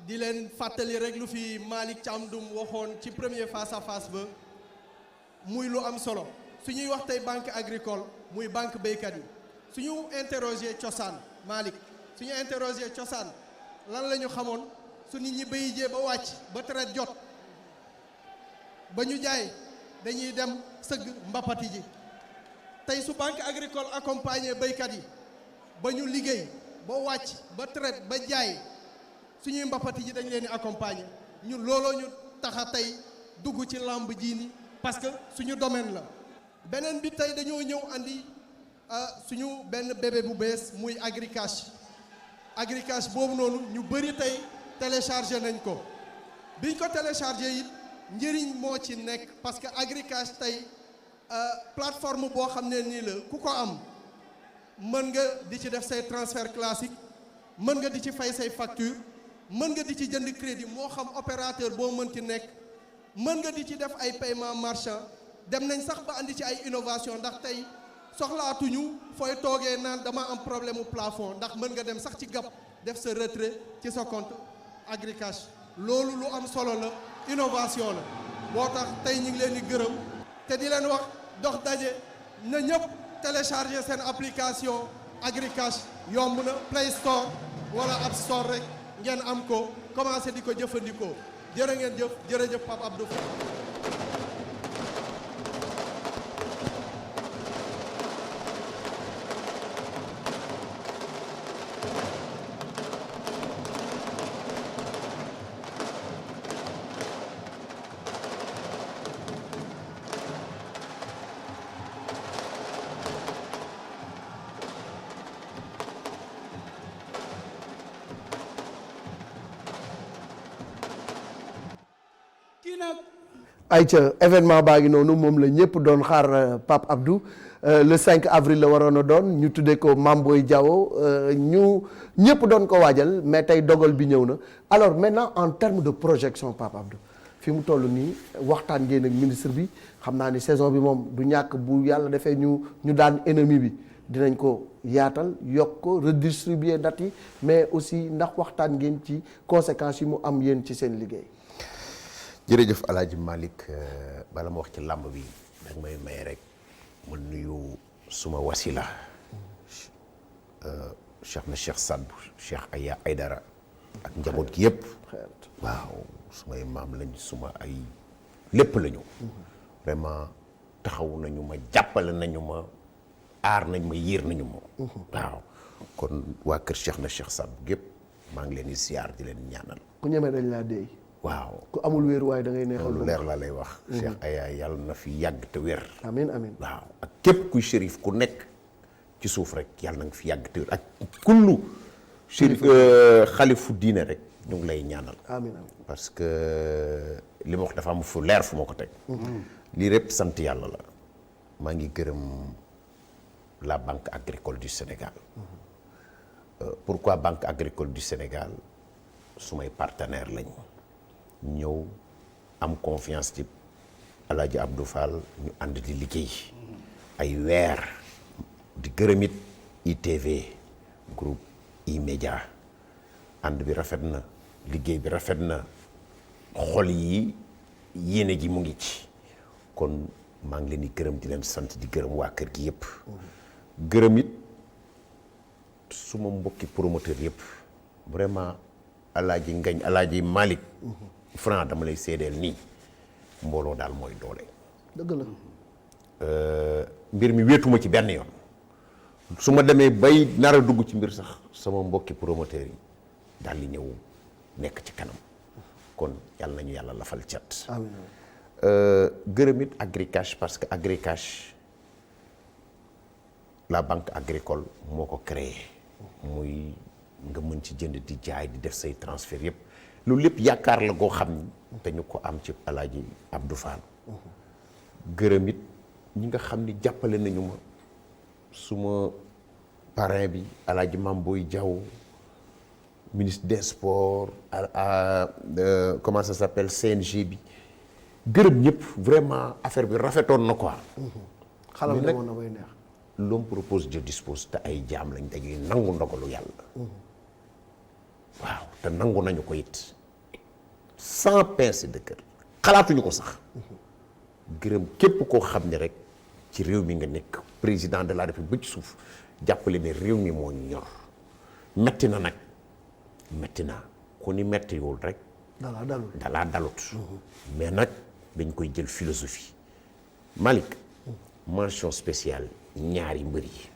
di leen fàttali rek lu fi Malick Thiandoum waxoon ci premier face à face ba muy lu am solo su ñuy wax tey banque agricole muy banque béykat yi su ñu interroger cosaan Malick su ñu interroger cosaan lan la ñu xamoon su nit ñi béy jee ba wàcc ba traite jot ba ñu jaay dañuy dem sëgg mbapati ji tey su banque agricole accompagner béykat yi ba ñu liggéey ba wàcc ba traite ba jaay suñuy mbapati ji dañ leen di accompagner ñun looloo ñu taxa tey dugg ci lamb ji ni parce que suñu domaine la beneen bi tey dañoo ñëw andi suñu benn bébé bu bees muy agricash boobu noonu ñu bëri tey téléchargé nañ ko biñ ko téléchargé it njëriñ moo ci nekk parce que agricash tey plateforme boo xam ne nii la ku ko am mën nga di ci def say transfert classique mën nga di ci fay say facture mën nga di ci jënd crédit moo xam opérateur boo mënti nekk mën nga di ci def ay paiement marchand dem nañ sax ba andi ci ay innovation ndax tey soxlaatuñu fooy toogee naan dama am problème mu plafond ndax mën nga dem sax ci gab def sa retrait ci sa compte Agricash loolu lu am solo la innovation la boo tax tey ñu ngi leen di gërëm te di leen wax dox daje na ñëpp télécharger seen application Agricash yomb na Play Store wala App Store rek ngeen am ko commencé di ko jëfandikoo jërë ngeen jëf jërëjëf Pape Abdou Fall. ayca événement baa ngi noonu moom la ñëpp doon xaar Pape Abdou le 5 avril la waroon a doon ñu tuddee ko Mame Boye Diao ñu ñëpp doon ko waajal mais tey dogal bi ñëw na alors maintenant en termes de projection Pape Abdou fi mu toll nii waxtaan ngeen ak ministre bi xam naa ni saison bi moom du ñàkk bu yàlla defee ñu daan ennemi bi dinañ ko yaatal yokk ko redistribuer date yi mais aussi ndax waxtaan ngeen ci conséquences yi mu am yéen ci seen liggéey. jërëjëf El Hadj Malick bala ma wax ci làmb bi dag may may rek ma nuyu suma wasila Cheikh na Cheikh Sadbu Cheikh Aya Aydara ak njaboot gi yëpp waaw sumay maam lañ suma ay lépp lañu vraiment taxaw nañu ma jàppale nañu ma aar nañ ma yiir nañu ma waaw kon waa kër Cheikh na Cheikh Sadbu gépp maa ngi leen di siyaar di leen ñaanal ku ñemee dañ laa déy waaw ku amul wér waaye da ngay neexal lu leer laa lay wax Cheikh Aya yàlla na fi yàgg te wér amiin amiin waaw ak képp kuy shérif ku nekk ci suuf rek yàlla na nga fi yàgg te wér ak kullu shérif xalifu diine rek ñu ngi lay ñaanal amiin amiin parce que li ma wax dafa am fu leer fu ma ko teg lii répp sant yàlla la maa ngi gërëm la Banque agricole du Sénégal pourquoi Banque agricole du Sénégal sumay partenaire lañu ñëw am confiance ci El Hadj Abdou Fall ñu ànd di liggéey ay weer di gërëm it ITV groupe E-Média ànd bi rafet na liggéey bi rafet na xol yi yéene ji mu ngi ci kon maa ngi leen di gërëm di leen sant di gërëm waa kër gi yëpp gërëm it suma mbokki promoteur yëpp vraiment Alaaji Ngañ Alaaji Malick Franc dama lay seedeel nii mbooloo daal mooy doole dëgg la mbir mi wéetuma ci benn yoon su ma demee bay nar a dugg ci mbir sax sama mbokki promoteur yi daal di ñëw nekk ci kanam kon yàlla nañu yàlla lafal cat gërëm it Agricash parce que Agricash la banque agricole moo ko créé muy nga mën ci jënd di jaay di def say transfert yëpp loolu lépp yaakaar la goo xam ni dañu ko am ci Alaaji Abdou Fall gërëm it ñi nga xam ni jàppale nañu ma suma parrain bi Alaaji Mame Boye Diao ministre des sports comment ça s'appelle CNG bi gërëm ñëpp vraiment affaire bi rafetoon na quoi xalam demoon na bay neex l'homme propose Dieu dispose te ay jaam lañ dañuy nangu ndogalu yàlla waaw te nangu nañu ko it sans pincée de cœur xalaatuñu ko sax gërëm képp koo xam ne rek ci réew mi nga nekk président de la république ba ci suuf jàppale ne réew mi moo ñu ñor metti na nag metti na ku ni mettiwul rek dalaa dalut mais nag dañ koy jël philosophie Malick mention spéciale ñaari mbër yi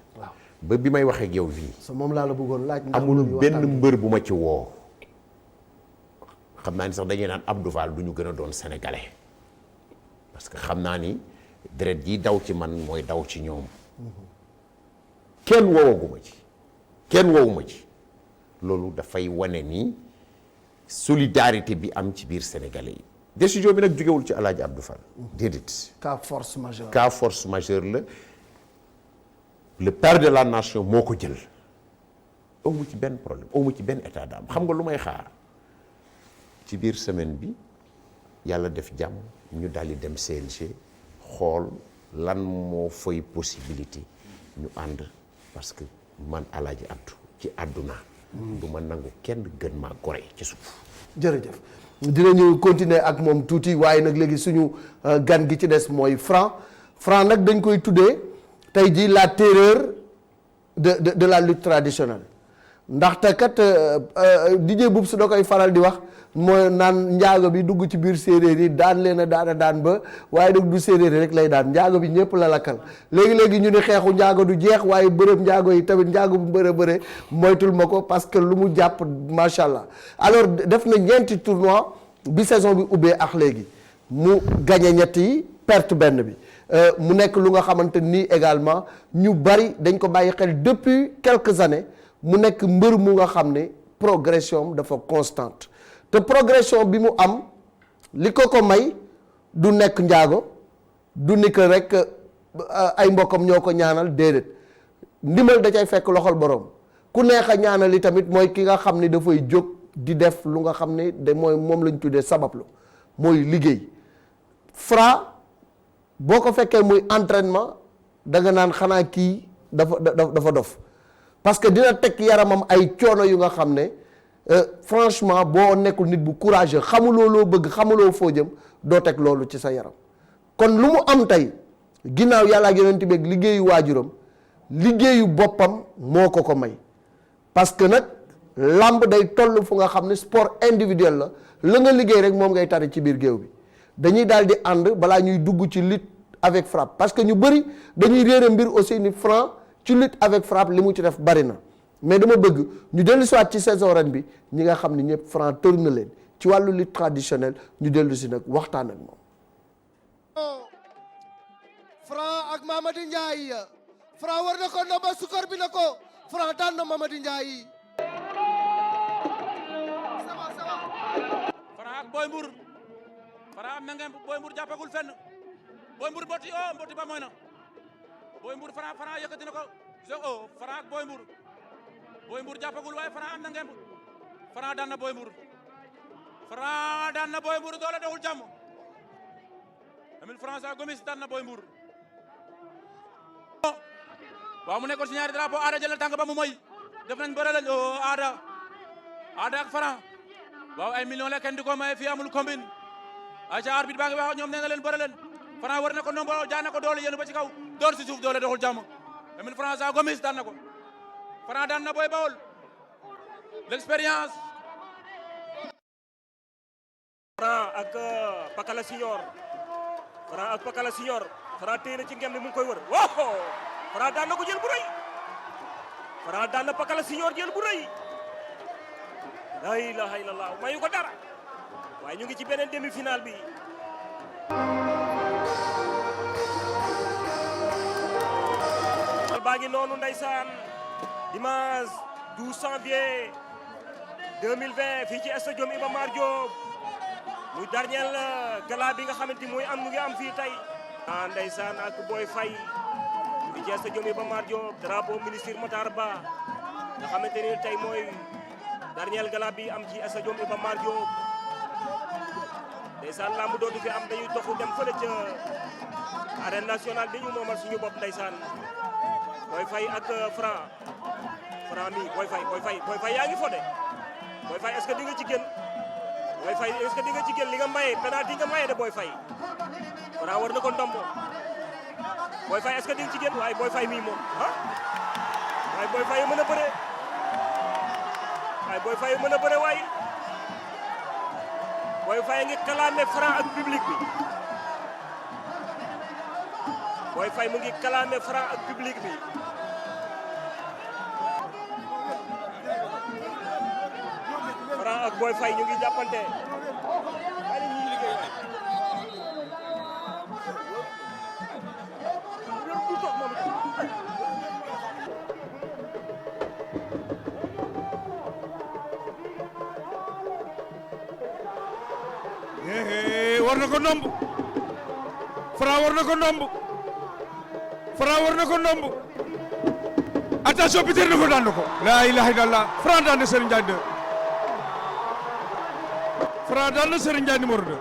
ba bi may waxee ak yow fii so moom laa la bëggoon laaj amul benn mbër bu ma ci woo xam naa ni sax dañuy naan Abdou Fall du ñu gën a doon sénégalais parce que xam naa ni deret ji daw ci man mooy daw ci ñoom kenn woowaguma ci loolu dafay wane ni solidarité bi am ci biir sénégalais yi décision bi nag jógewul ci Alaaji Abdou Fall déedéet cas force majeure la le père de la nation moo ko jël amu ci benn problème amu ci benn état d'âme xam nga lu may xaar ci biir semaine bi yàlla def jàmm ñu daldi dem CNG xool lan moo fay possibilité ñu ànd parce que man Alaaji Abdou ci àdduna du ma nangu kenn gën maa gore ci suuf. jërëjëf dinañu continuer ak moom tuuti waaye nag léegi suñu gan gi ci des mooy Franc nag dañ koy tuddee tey jii la terreur de la lutte traditionnelle ndaxte kat DJ Boubs da koy faral di wax mooy naan njaago bi dugg ci biir séeréer yi daan leen a daan ba waaye nag du séeréer rek lay daan njaago bi ñëpp la lakkal léegi ñu ne xeexu njaago du jeex waaye bërëb njaago yi tamit njaago bu bëre moytul ma ko parce que lu mu jàpp macha allah alors def na ñeenti tournoi bi saison bi ubbee ak léegi mu gagné ñett yi perte benn bi mu nekk lu nga xamante nii également ñu bari dañ ko bàyyi xel depuis quelques années mu nekk mbër mu nga xam ne progression dafa constante te progression bi mu am li ko may du nekk njaago du ni que rek ay mbokkam ñoo ko ñaanal déedéet ndimbal da cay fekk loxol borom ku neex a ñaanal yi tamit mooy ki nga xam ne dafay jóg di def lu nga xam ne de mooy moom lañ tuddee sabablu mooy liggéey Fra boo ko fekkee muy entraînement da nga naan xanaa kii dafa dof parce que dina teg yaramam ay coono yu nga xam ne franchement boo nekkul nit bu courageux xamuloo loo bëgg xamuloo foo jëm doo teg loolu ci sa yaram kon lu mu am tey ginnaaw yàlla ak yonent bi ak liggéeyu waajuram liggéeyu boppam moo ko may parce que nag làmb day toll fu nga xam ne sport individuel la nga liggéey rek moom ngay tari ci biir géew bi dañuy daal di ànd balaa ñuy dugg ci lutte avec frappe parce que ñu bëri dañuy réere mbir aussi ni Franc ci lutte avec frappe li mu ci def bari na mais dama bëgg ñu dellu si waat ci saison ren bi ñi nga xam ne ñëpp Franc tër na leen ci wàllu lutte traditionnelle ñu dellu si nag waxtaan ak moom. Franc ak Mamady Ndiaye Franc war na ko ndomba sukar bi na ko Franc daan na Mamady Ndiaye. Franc ak Boy Mbour Franc am na ngeen Boy Mbour jàppagul fenn Boy Mbour mboti ba mooy na Boy Mbour Franc yëkkati na ko Franc ak Boy Mbour jàppagul waaye Franc am na ngeen Franc daan na Boy Mbour doole doxul jàmm Emile François Gomis daan na Boy Mbour waaw mu nekkoon ci ñaari drapeau Ada jëlal tànk ba mu moy def nañ bëre lañ Ada ak Franc waaw ay millions la kenn di ko maye fii amul combine aca arbitre baa ngi wax ñoom nee na leen bëre leen Franc war na ko nombo jaan na ko doole yéen ba ci kaw door si suuf doole doxul jàmm Emile François Gomis daan na ko Franc daan na Boy Baol l'expérience Franc ak Pakala Senior Franc téye na ci ngem ni mu ngi koy wër waaw Franc daan na ko jël bu rëy Franc daan na Pakala Senior jël bu rëy la ilaha illallah mayu ko dara waaye ñu ngi ci beneen demi-finale bi baa ngi noonu ndeysaan dimanche 12 janvier 2020 fii ci stade Iba Mar Diop muy dernier gala bi nga xamante muy am mu ngi am fii tey ndeysaan ak Boy Faye fii ci stade Iba Mar Diop drapeau ministre Matar Ba nga xamante ni tey mooy dernier gala bi am ci stade Iba Mar Diop ndeysaan lamb dootu fi am dañuy toxu dem fële ca arène nationale bi ñu moomal suñu bopp ndeysaan Boy Faye ak Franc mi Boy Faye yaa ngi fo de Boy Faye est-ce que di nga ci génn Boy Faye est-ce que di nga ci génn li nga maye penalty nga maye de Boy Faye Franc war na ko ndombo Boy Faye est-ce que di nga ci génn waaye Boy Faye mii moom waaye Boy Faye mën a bëre waaye Boy Faye ngi kalaame Franc ak public bi Boy Faye mu ngi kalaame Franc ak public bi Franc ak Boy Faye ñu ngi jàppante war na ko ndomb Franc war na ko ndomb attention Peter na ko daan na ko la ilaha illallah Franc daan na Serigne Ndiaye 2 Franc daan na Serigne Ndiaye numéro 2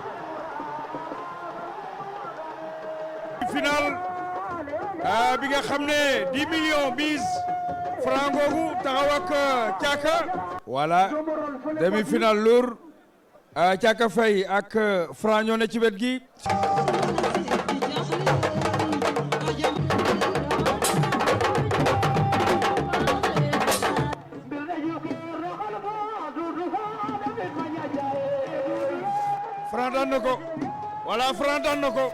final bi nga xam ne 10 millions bis franc googu taxaw ak Thiaka. voilà demi-finale lourd Thiaka Faye ak franc ñoo ne ci wet gi. franc daan na ko voilà franc daan na ko.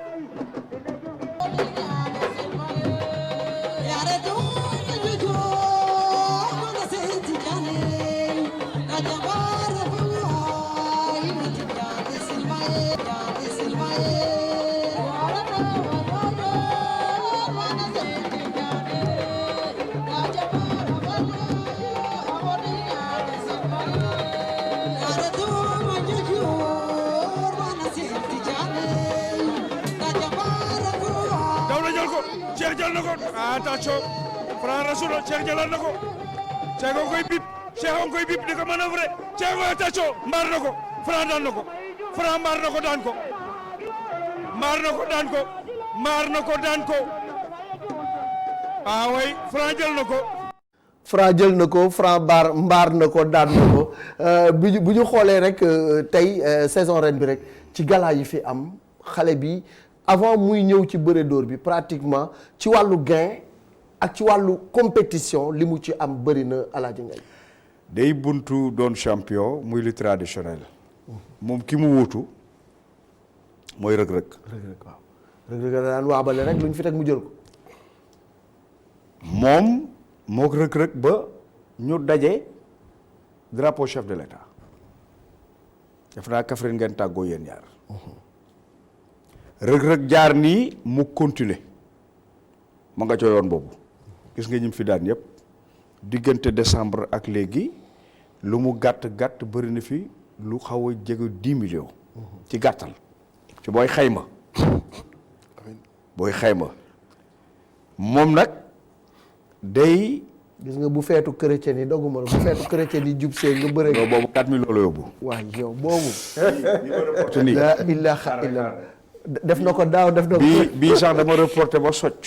Cheikh jël na ko attention Franc rasul Cheikh jëlaat na ko Cheikh a koy bip Cheikh a koy bip di ko manœuvrer Cheikh attention mbaar na ko Franc daan na ko Franc mbaar na ko daan ko mbaar na ko daan ko mbaar na ko daan ko way Franc jël na ko. Franc jël na ko Franc mbaar na ko daan na ko bu ñu xoolee rek tey saison ren bi rek ci gala yi fi am xale bi. avant muy ñëw ci bëre dóor bi pratiquement ci wàllu gain ak ci wàllu compétition li mu ci am bëri na Alaaji Ngagne. day buntu doon champion muy lu traditionnel. moom ki mu wuutu mooy rëg-rëg. rëg-rëg waaw rëg-rëg daan waabale rek lu ñu fi teg mu jël ko. moom moo rëg-rëg ba ñu daje drapeau chef de l'État. def naa Kaffrine ngeen tàggoo yéen ñaar. rëg-rëg jaar nii mu continuer ma nga coo yoon boobu gis nga ñim fi daan yëpp diggante décembre ak léegi lu mu gàtt bëri na fi lu xaw a jege 10 millions ci gàttal ci booy xayma moom nag day gis nga bu feetu chrétien yi doguma la bu feetu chrétien yi jub see nga bëre boobu 4 millions la yóbbu waaw yow boobu la ilaha illa def na ko daaw def na ko bii sax dama reporté ba socc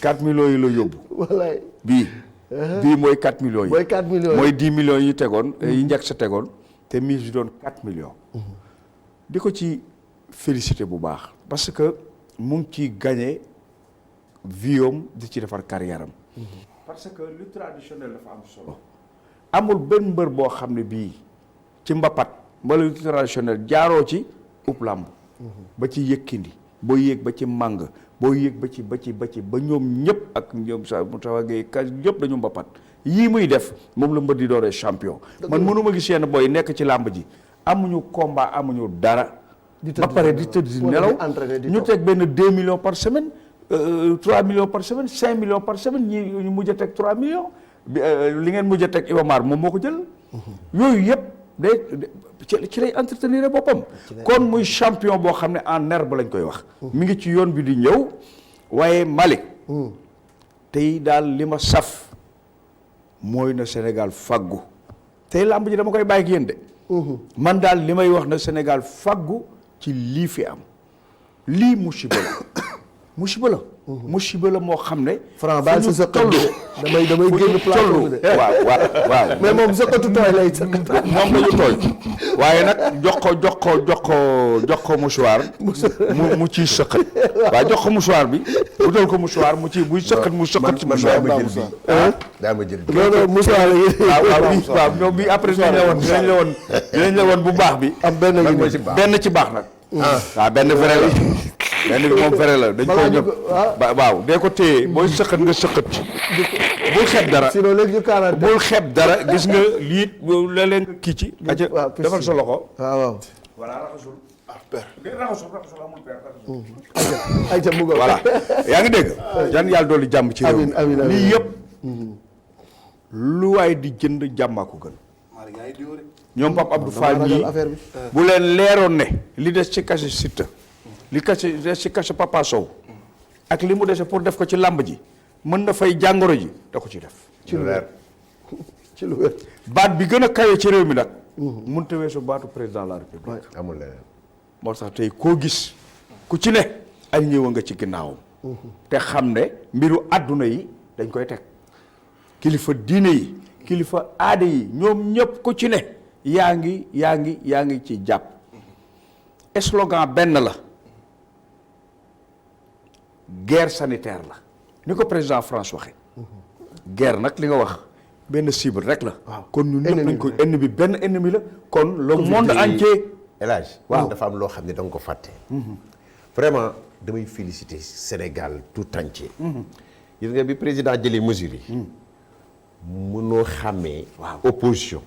4 millions yi la yóbbu. wallaay bii mooy 4 millions yi. mooy 4 millions mooy 10 millions yi tegoon. yi njëkk sa tegoon te mise bi doon 4 millions. di ko ci félicité bu baax. parce que mu ngi ciy gagné viom di ci defar carrière am. parce que lu traditionnel dafa am solo. amul benn mbër boo xam ne bii ci mbapat mbala lu traditionnel jaaroo ci upp làmb. ba ci Yékini boo yéeg ba ci màng boo yéeg ba ci ba ñoom ñëpp ak ñoom sa mu tawagee ka ñëpp dañu mbapat yii muy def moom la mbër di dooree champion man mënuma gis yenn booy nekk ci làmb ji amuñu combat amuñu dara ba pare di tëdd di nelaw ñu teg benn 2 millions par semaine 3 millions par semaine 5 millions par semaine ñu mujj a teg 3 millions li ngeen mujj a teg Iba Mar moom moo ko jël yooyu yëpp day ci lay entretenir boppam kon muy champion boo xam ne en herbe lañ koy wax mi ngi ci yoon bi di ñëw waaye Malick tey daal li ma saf mooy na Sénégal faggu tey làmb ji dama koy bàyyi ak yéen de man daal li may wax na Sénégal faggu ci lii fi am lii musiba la musiba la moo xam ne Franc baal si sa toll damay génn plateau de waaw mais moom sëqatu tooy lay sëqat moom la ñu tooy waaye nag jox ko mouchoir mu ciy sëqat waaw jox ko mouchoir bi utal ko mouchoir mu ci buy sëqat mu sëqat ci mouchoir bi daa ma jël bi non mouchoir waaw ñoom bi après dinañ la woon bu baax bi am benn ci baax nag waaw benn vrai la benn bi moom vrai la dañ koy ñëpp waaw dee ko téye booy sëqat nga sëqat ci bul xeeb dara sinon léegi ñu kaaraat bul xeeb dara gis nga lii léeg-léeg nga kii ci aca defal sa loxo waaw voilà raxasul amul père ayca mu nga voilà yaa ngi dégg yan yàlla doolu jàmm ci réew amiin lii yëpp lu waay di jënd jàmmaa ko gën ñoom Pape Abdou Fall ñii bu leen leeroon ne li des ci cachet Siteu li des ci cachet Papa Sow ak li mu dese pour def ko ci làmb ji mën na fay jàngoro ji da ko ci def ci lu leer ci lu wér baat bi gën a kawe ci réew mi nag mënut a weesu baatu président de la république amul leneen moo tax tey koo gis ku ci ne ay ñëwa nga ci ginnaawam te xam ne mbiru àdduna yi dañ koy teg kilifa diine yi kilifa aada yi ñoom ñëpp ku ci ne yaa ngi ci jàpp slogan benn la guerre sanitaire la ni ko président France waxee guerre nag li nga wax benn cible rek la kon ñun ñëpp nañ ko ennemi bi benn ennemi la kon le monde entier El Hadj waaw dafa am loo xam ne da nga ko fàtte vraiment damay féliciter Sénégal tout entier gis nga bi président jëlee mesures yi mënoo xàmmee opposition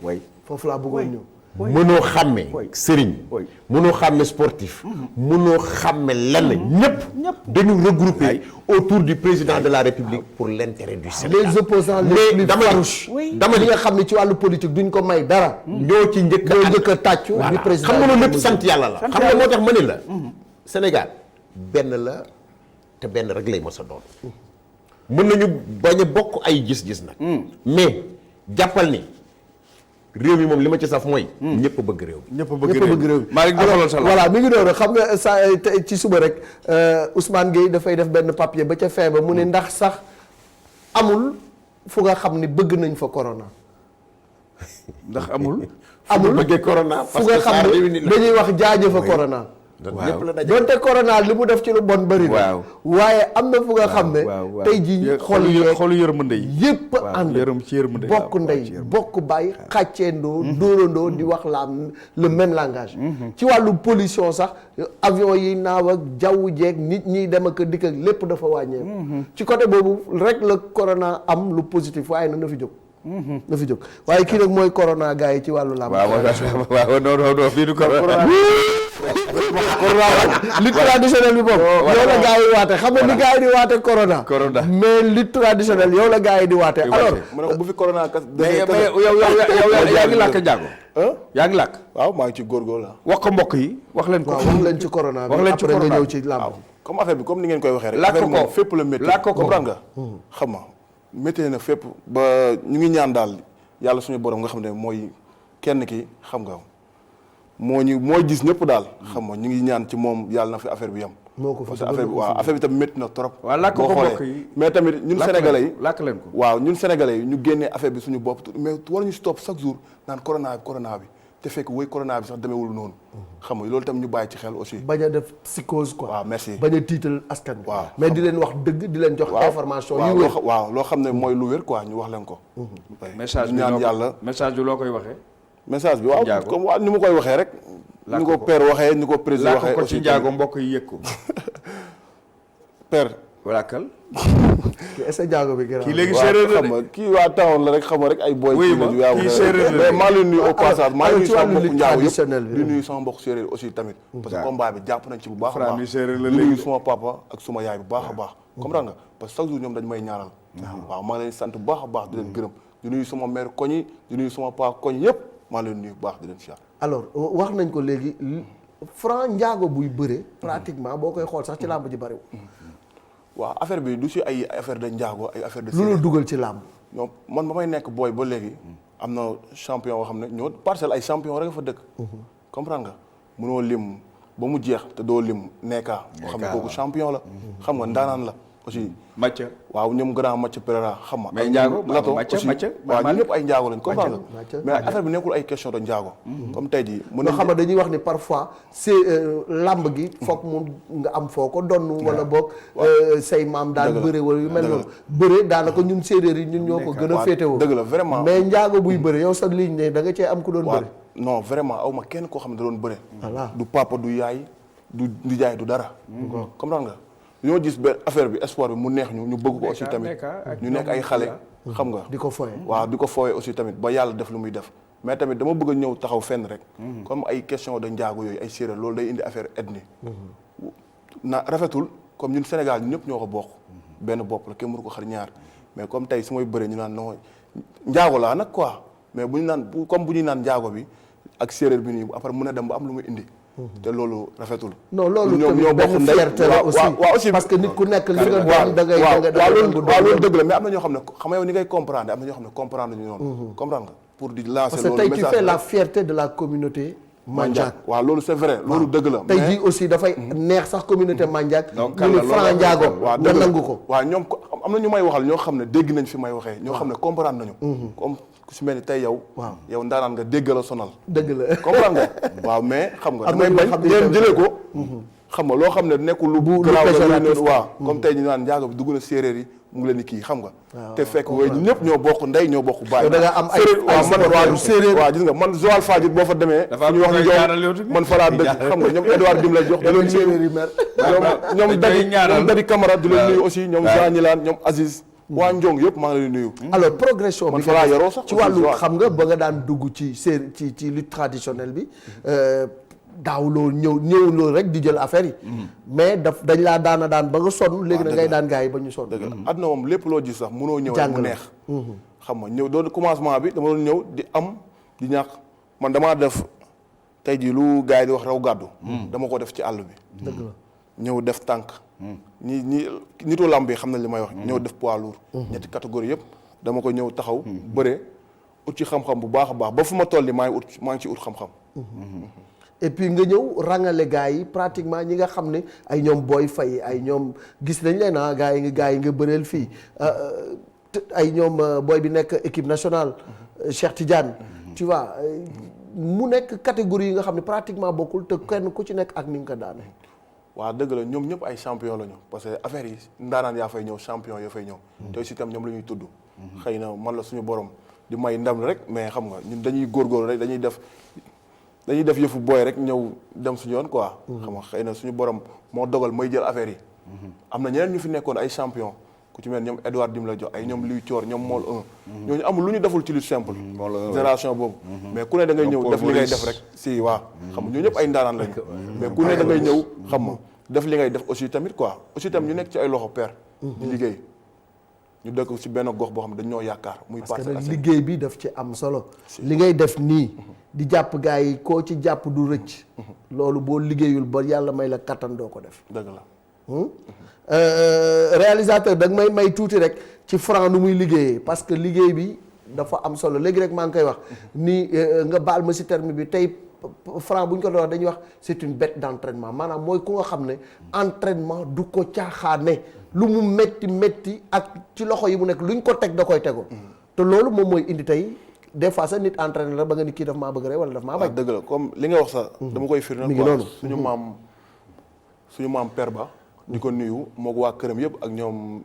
foofu laa bëggoon ñëw mënoo xàmmee sëriñ mënoo xàmmee sportif mënoo xàmmee lenn ñëpp dañu regrouper autour du président de la République pour l'intérêt du Sénégal les opposants les plus farouches dama li nga xam ne ci wàllu politique duñ ko may dara ñoo ci njëkk a tàccu di président xam nga loolu lépp sant yàlla la xam nga moo tax ma ne la Sénégal benn la te benn rek lay mos a doon mën nañu bañ a bokk ay gis-gis nag mais jàppal ni réew mi moom li ma ci saf mooy ñëpp bëgg réew mi ñëpp bëgg réew mi voilà mi ngi doon xam nga sa ci suba rek Ousmane Gueye dafay def benn papier ba ca fin ba mu ne ndax sax amul fu nga xam ni bëgg nañ fa corona ndax amul bëggee corona fu nga xam ne dañuy wax jaajëfa corona donte corona li mu def ci lu bon bëri na waaye am na fu nga xam ne tey jii xolu yërmande yi yëpp ànd bokk ndey bokk bàyyi xàcceendoo dóorandoo di wax le même langage ci wàllu pollution sax avion yi naaw ak jaww jeeg nit ñiy dem ak dikk ak lépp dafa wàññeeku ci côté boobu rek la corona am lu positif waaye na fi jóg na fi jóg waaye kii nag mooy corona gars yi ci wàllu làmb waaw non fii du corona li traditionnel bi boobu yow la gars yi waate xam nga ni gars yi di waate corona mais li traditionnel yow la gars yi di waate alors mu ne bu fi corona kas yow yaa ngi làkk njaago yaa ngi làkk waaw maa ngi ci góorgóorlu la wax ko mbokk yi wax leen ko wax leen ci corona bi après nga ñëw ci làmb comme affaire bi comme ni ngeen koy waxee rek làkk affaire bi ko moom fépp la métti làkk ko comprendre nga xam nga métti na fépp ba ñu ngi ñaan daal yàlla suñu borom nga xam ne mooy kenn ki xam nga mooy gis ñëpp daal xam nga ñu ngi ñaan ci moom yàlla na fi affaire bi yam parce que affaire bi waaw affaire bi tamit métti na trop boo xoolee mais tamit ñun sénégalais yi làkk leen ko waaw ñun sénégalais yi ñu génnee affaire bi suñu bopp mais war ñu si topp chaque jour naan corona bi te fekk woy corona bi sax demeewul noonu xam nga loolu tam ñu bàyyi ci xel aussi bañ a def psychose quoi waaw merci bañ a tiital askan bi waaw mais di leen wax dëgg di leen jox information yu wér waaw loo xam ne mooy lu wér quoi ñu wax leen ko message bi ñaan yàlla message bi loo koy waxee message bi waaw comme waaw ni mu koy waxee rek ni ko père waxee ni ko président waxee ko ci njaago mbokk yi yëg ko père walaakal kii est-ce que njaago bi gën kii léegi séeréer xam nga kii waa tawoon la rek xam nga rek ay boy kii séeréer mais maa leen nuyu au passage maa ngi nuyu sama mbokk njaago yëpp di nuyu sama mbokk séeréer aussi tamit parce que combat bi jàpp nañ ci bu baax a baax di nuyu suma papa ak suma yaay bu baax a baax comprendre nga parce que chaque jour ñoom dañ may ñaanal waaw maa ngi leen sant bu baax a baax di leen gërëm di nuyu suma mère koñ yi di nuyu suma paa koñ yëpp maa leen nuyu bu baax di leen siyaar alors wax nañ ko léegi Franc njaago buy bëre pratiquement boo koy xool sax ci làmb ji bëriwul waaw affaire bi du si ay affaire de njaago ay affaire de lu la dugal ci làmb ñoom man ba may nekk booy ba léegi am na champion yoo xam ne ñoo parcelle ay champion rek fa dëkk comprendre nga mënoo lim ba mu jeex te doo lim nekka boo xam ne kooku champion la xam nga ndaanaan la aussi Mathieu waaw ñoom grand Mathieu Pereira xam nga mais njaago lato Mathieu aussi waaw ñun ñëpp ay njaago lañ comprendre nga mais affaire bi nekkul ay question de njaago comme tey jii mën na xam nga dañuy wax ni parfois c'est làmb gi foog mu nga am foo ko donn wala boog say maam daan bëre wala yu mel noonu bëre daanaka ñun séeréer yi ñun ñoo ko gën a féetewoo dëgg la vraiment mais njaago buy bëre yow sa ligne ne da nga cee am ku doon bëre non vraiment aw ma kenn koo xam ne da doon bëre du papa du yaay du jaay du dara comprendre nga ñoo gis benn affaire bi espoir bi mu neex ñu bëgg ko aussi tamit ñu nekk ay xale xam nga di ko fooye waaw di ko fooye aussi tamit ba yàlla def lu muy def mais tamit dama bëgg a ñëw taxaw fenn rek comme ay question de njaago yooyu ay séeréer loolu day indi affaire ethnie na rafetul comme ñun Sénégal ñun ñëpp ñoo ko bokk benn bopp la kenn mënu ko xar ñaar mais comme tey su may bëree ñu naan non njaago laa nag quoi mais bu ñu naan comme bu ñuy naan njaago bi ak séeréer bi nii après mën a dem ba am lu muy indi te loolu rafetul. non loolu tamit benn fierté la aussi parce que nit ku nekk li nga doon da ngay waaw loolu dëgg la mais am na ñoo xam ne xam nga yow ni ngay comprendre am na ñoo xam ne comprendre ñu noonu comprendre nga pour di lancer parce que tey tu fais la fierté de la communauté Mandiak waaw loolu c'est vrai loolu dëgg la. tey jii aussi dafay neex sax communauté Mandiak. donc ñu ni Franc Ndiago nga nangu ko. waaw ñoom am na ñu may waxal ñoo xam ne dégg nañ fi may waxee. ñoo xam ne comprendre nañu. comme ku si mel ni tey yow. waaw yow ndaanaan nga dégg la sonal. dëgg la comprendre nga. waaw mais xam nga. am na damay bañ ngeen jëlee ko. xam nga loo xam ne nekkul lu. bu péjoratif waaw comme tey ñu naan Ndiago bi dugg na séeréer yi mu ngi leen di kii xam nga. te fekk wooyu ñëpp ñoo bokk ndey ñoo bokk baay. da nga am ay séeréer waaw gis nga man Joal Fadiouth boo fa demee. dafa ñu wax ñu man fa laa dëkk xam nga ñoom Edouard Dim la jox. da leen séeréer yi mer ñoom Dadi Camara di leen nuyu aussi ñoom Jean Ñilaan ñoom Aziz. waa Njong yëpp maa ngi leen di nuyu. alors progression bi man fa laa yoroo sax ci wàllu xam nga ba nga daan dugg ci ci lutte traditionnelle bi daaw loolu ñëw loolu rek di jël affaire yi. mais dañ laa daan ba nga sonn léegi na ngay daan gars yi ba ñu sonn. dëgg la àdduna moom lépp loo gis sax mënoo ñëw rek mu neex. xam nga ñëw doon commencement bi dama doon ñëw di am di ñàkk man damaa def tey jii lu gars yi di wax raw gàddu. dama ko def ci àll bi. dëgg la ñëw def tànk. nitu lamb bi xam nañ li may wax. ñëw def poids lourd. ñetti catégorie yëpp dama ko ñëw taxaw. bëre ut ci xam-xam bu baax a baax ba fu ma toll nii maa ngi ci ut xam-xam. et puis nga ñëw rangale gars yi pratiquement ñi nga xam ne ay ñoom Boy Faye ay ñoom gis nañ leen gars yi nga bëreel fii ay ñoom booy bi nekk équipe nationale Cheikh Tidiane tu vois mu nekk catégorie yi nga xam ne pratiquement bokkul te kenn ku ci nekk ak ni nga ko daane. waaw dëgg la ñoom ñëpp ay champion la ñu parce que affaire yi ndaanaan yaa fay ñëw champion yaa fay ñëw. te aussi tam ñoom la ñuy tudd. xëy na man la suñu borom di may ndam rek mais xam nga ñun dañuy góorgóorlu rek dañuy def yëfu booy rek ñëw dem suñu yoon quoi. xam nga xëy na suñu borom moo dogal may jël affaire yi. am na ñeneen ñu fi nekkoon ay champion ku ci mel ñoom Edouard Dim la jox ay ñoom Louis Thior ñoom Mool 1. ñooñu amul lu ñu deful ci lutte simple. génération boobu. mais ku ne da ngay ñëw def li ngay def rek si waaw. xam nga ñooñu ñëpp ay ndaanaan lañu. mais ku ne da ngay ñëw xam nga def li ngay def aussi tamit quoi aussi tam ñu nekk ci ay loxo père. di liggéey ñu dëkk ci benn gox boo xam ne dañ ñoo yaakaar. muy parce que nag liggéey bi daf ci am solo. li ngay def nii. di jàpp gars yi koo ci jàpp du rëcc. loolu boo liggéeyul ba yàlla may la kattan doo ko def. dëgg la. réalisateur da nga may tuuti rek ci Franc nu muy liggéeyee parce que liggéey bi dafa am solo léegi rek maa ngi koy wax ni nga baal ma si terme bi tey Franc bu ñu ko doon wax dañuy wax c'est une bête d'entraînement maanaam mooy ku nga xam ne entraînement du ko caaxaane lu mu métti ak ci loxo yi mu nekk luñ ko teg da koy tegoo. te loolu moom mooy indi tey. des fois sax nit entraîné la ba nga ni kii daf maa bëgg rek wala daf maa bañ. dëgg la comme li nga wax sax. dama koy firndeel quoi suñu maam Père Ba. di ko nuyu moog waa këram yëpp ak ñoom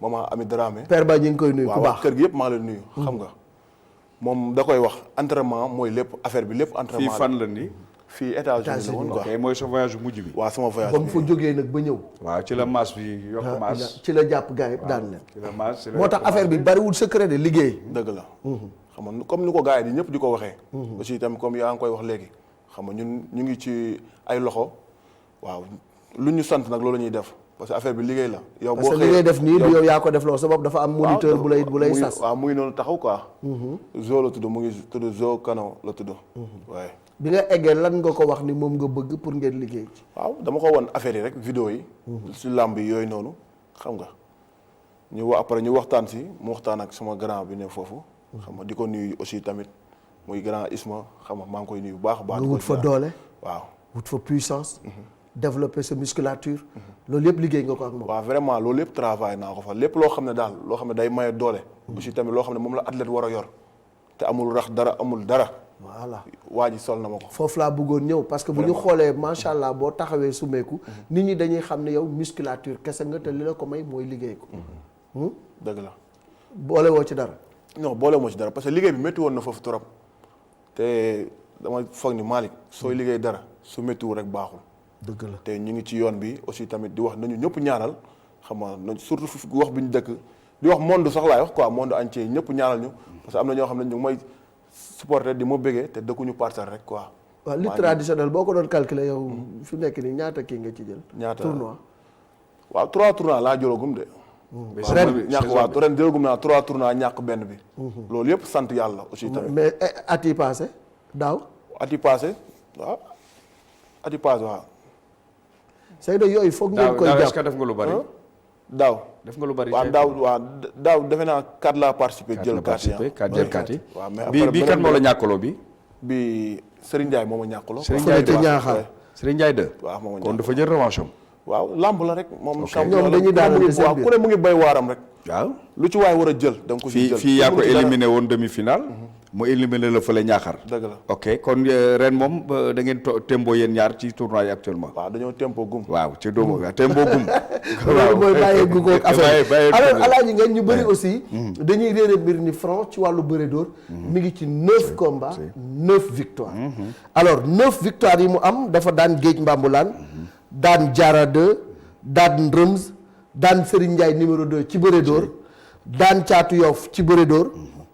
maman Ami Dramé. Père Ba ñu ngi koy nuyu ku baax kër gi yëpp maa ngi leen nuyu. xam nga moom da koy wax entraînement mooy lépp affaire bi lépp. entraînement fii fan la nii. fii États-Unis la woon quoi. ok mooy sa voyage bu mujj bi. waaw sama voyage ba mu fa jógee nag ba ñëw. waaw ci la maas bi yokk maas. ci la jàpp gars yi daan leen. ci la maas ci la moo tax affaire bi bariwul secret de liggéey. dëgg la. xam nga comme ni ko gars yi di ñëpp di ko waxee. aussi itam comme yaa ngi koy wax léegi. xam nga ñun ñu ngi ci ay loxo waaw lu ñu sant nag loolu la ñuy def parce que affaire bi liggéey la. yow boo parce que li ngay def nii du yow yaa ko def loo sa bopp dafa am moniteur bu lay sas. waaw mu ngi noonu taxaw quoi. Zo la tudd mu ngi tudd Zo Kano la tudd. waaye. bi nga eggee lan nga ko wax ni moom nga bëgg pour ngeen liggéey ci. waaw dama ko won affaire yi rek vidéo yi. si làmb yi yooyu noonu xam nga. après ñu waxtaan si mu waxtaan ak sama grand bi ne foofu. xam nga di ko nuyu aussi tamit muy grand Isma xam nga maa ngi koy nuyu bu baax a baax. nga wut fa doole. waaw wut fa puissance. développer sa musculature. loolu yëpp liggéey nga ko ak moom. waaw vraiment loolu yëpp travail naa ko fa lépp loo xam ne daal loo xam ne day maye doole. aussi tamit loo xam ne moom la athlète war a yor. te amul rax dara amul dara. voilà waa ji sol na ma ko. foofu laa bëggoon ñëw parce que bu ñu xoolee macha allah boo taxawee sumeeku. nit ñi dañuy xam ne yow musculature kese nga te li la ko may mooy liggéey ko. dëgg la. boole woo ci dara. non boole moo ci dara parce que liggéey bi métti woon na foofu trop te dama foog ni Malick sooy liggéey dara su méttiwul rek baaxul. dëgg la te ñu ngi ci yoon bi aussi tamit di wax nañu ñëpp ñaanal xam nga surtout wax bi ñu dëkk di wax monde sax laay wax quoi monde entier ñëpp ñaanal ñu parce que am na ñoo xam ne ñu ngi may supporter di ma bëggee te dëkkuñu parcelle rek quoi. waaw li traditionnel boo ko doon calculer yow fi mu nekk nii ñaata kii nga ci jël. ñaata tournoi. waaw 3 tournois laa jëlagum de. ren jëlagum naa 3 tournois ñàkk benn bi. loolu yëpp sant yàlla aussi tamit. mais at yi passé daaw. at yi passé waaw at yi passé waaw. Seydou yooyu foog ngeen koy jàpp est-ce que def nga lu bari. daaw def nga lu bari. waaw daaw defe naa 4 laa participé. jël 4 yi 4 jël 4 yi. waaw mais bii kan moo la ñàkkaloo bi. bi Serigne Ndiaye moo ma ñàkkuloo. Serigne Ndiaye ci Ñaaxar. Serigne Ndiaye 2. waaw moo ma kon dafa jël revanche am. waaw lamb la rek. moom ñoom dañuy daanante seen biir ku ne mu ngi bay waaram rek. waaw lu ci waay war a jël da nga ko ci jël. fii yaa ko éliminé woon demi-finale. mu éliminé la fële Ñaaxar. dëgg la ok kon ren moom da ngeen tembo yéen ñaar ci tournoi yi actuellement. waaw dañoo tempo gum. waaw ci doomu tembo gum. loolu mooy bàyyeegu ko affaire alors alaaji ngeen ñu bëri aussi. dañuy réere mbir ni Franc ci wàllu bëre dóor. mi ngi ci 9 combats 9 victoires. alors 9 victoires yi mu am dafa daan Géej Mbambulaan daan Diarra 2 daan Rëms daan Serigne Ndiaye numéro 2 ci bëre dóor daan Caatu Yoff ci bëre dóor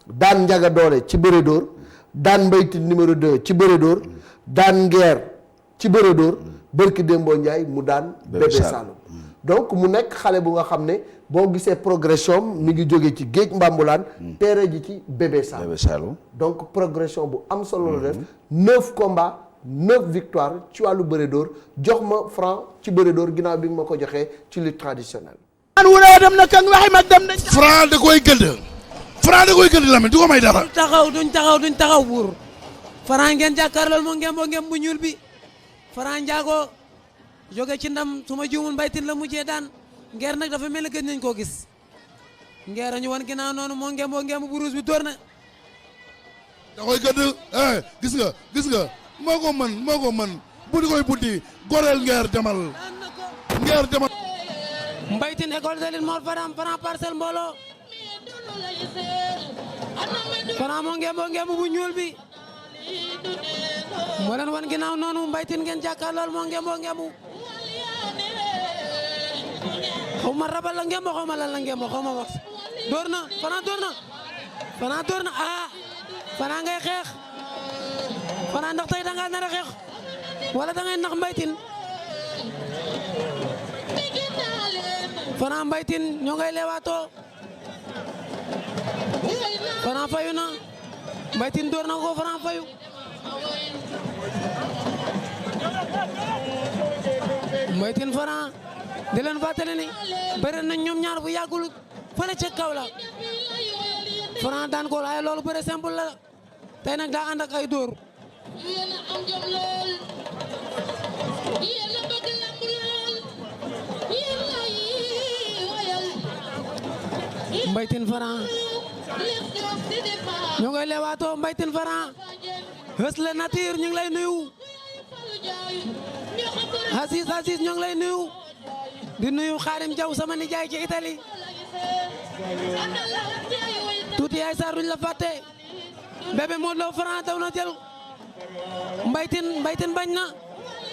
daan Njaga Doole ci bëre dóor daan Mbayti numéro 2 ci bëre dóor daan Ngeer ci bëre dóor Bërki Dembo Ndiaye mu daan Bébé Saloum donc mu nekk xale bu nga xam ne boo gisee progression mi ngi jóge ci Géej Mbambulaan teere ji ci Bébé Saloum donc progression bu am solo la def 9 combats 9 victoires ci wàllu bëre dóor jox ma Franc ci bëre dóor ginnaaw bi nga ma ko joxee ci lutte traditionnelle. an wuroo dem na kan waxi mag dem na. Franc da koy gëdd. Franc da koy gëdd Lamine du ko may dara. duñ taxaw buur. Franc ngeen jàkkaarlool moo ngeen bu ñuul bi. Franc Ndiago jóge ci ndam su ma juumul mbaytin la mujjee daan Ngeer nag dafa mel ni gëj nañ koo gis. Ngeer ñu wan ginnaaw noonu moo ngeen bu ruus bi door na. da koy gëdd gis nga. moo ko mën buddi koy buddi goreel Ngeer demal. Mbaytin école de l'Ile Mor Fadam Franc Parcelles mbooloo. Franc moo ngeen bu ñuul bi. moo leen wan ginnaaw noonu Mbaytin ngeen jàkkaarlool moo ngeen bu. xaw ma rabal la ngeen xaw ma lan la ngeen xaw ma wax. door na Franc door na Franc ngay xeex. Franc ndax tey da ngaa nar a xeex wala da ngay nax Mbaytin. Franc Mbaytin ñoo ngay leewaatoo. Franc fayu na Mbaytin door na ko Franc fayu. Mbaytin Franc di leen fàttali ni bëre nañ ñoom ñaar bu yàggul fële ca kaw la. Franc daan ko waaye loolu bëre simple la tey nag daa ànd ak ay dóor. Mbaytin Franc ñu ngi leewaatoo Mbaytin Franc Hës la nature ñu ngi lay nuyu Aziz ñu ngi lay nuyu di nuyu Xaadim Jaw sama nijaay ci Italie tuuti yaay Sarr duñ la fàtte Bébé Modou Lo Franc daw na jël Mbaytin bañ na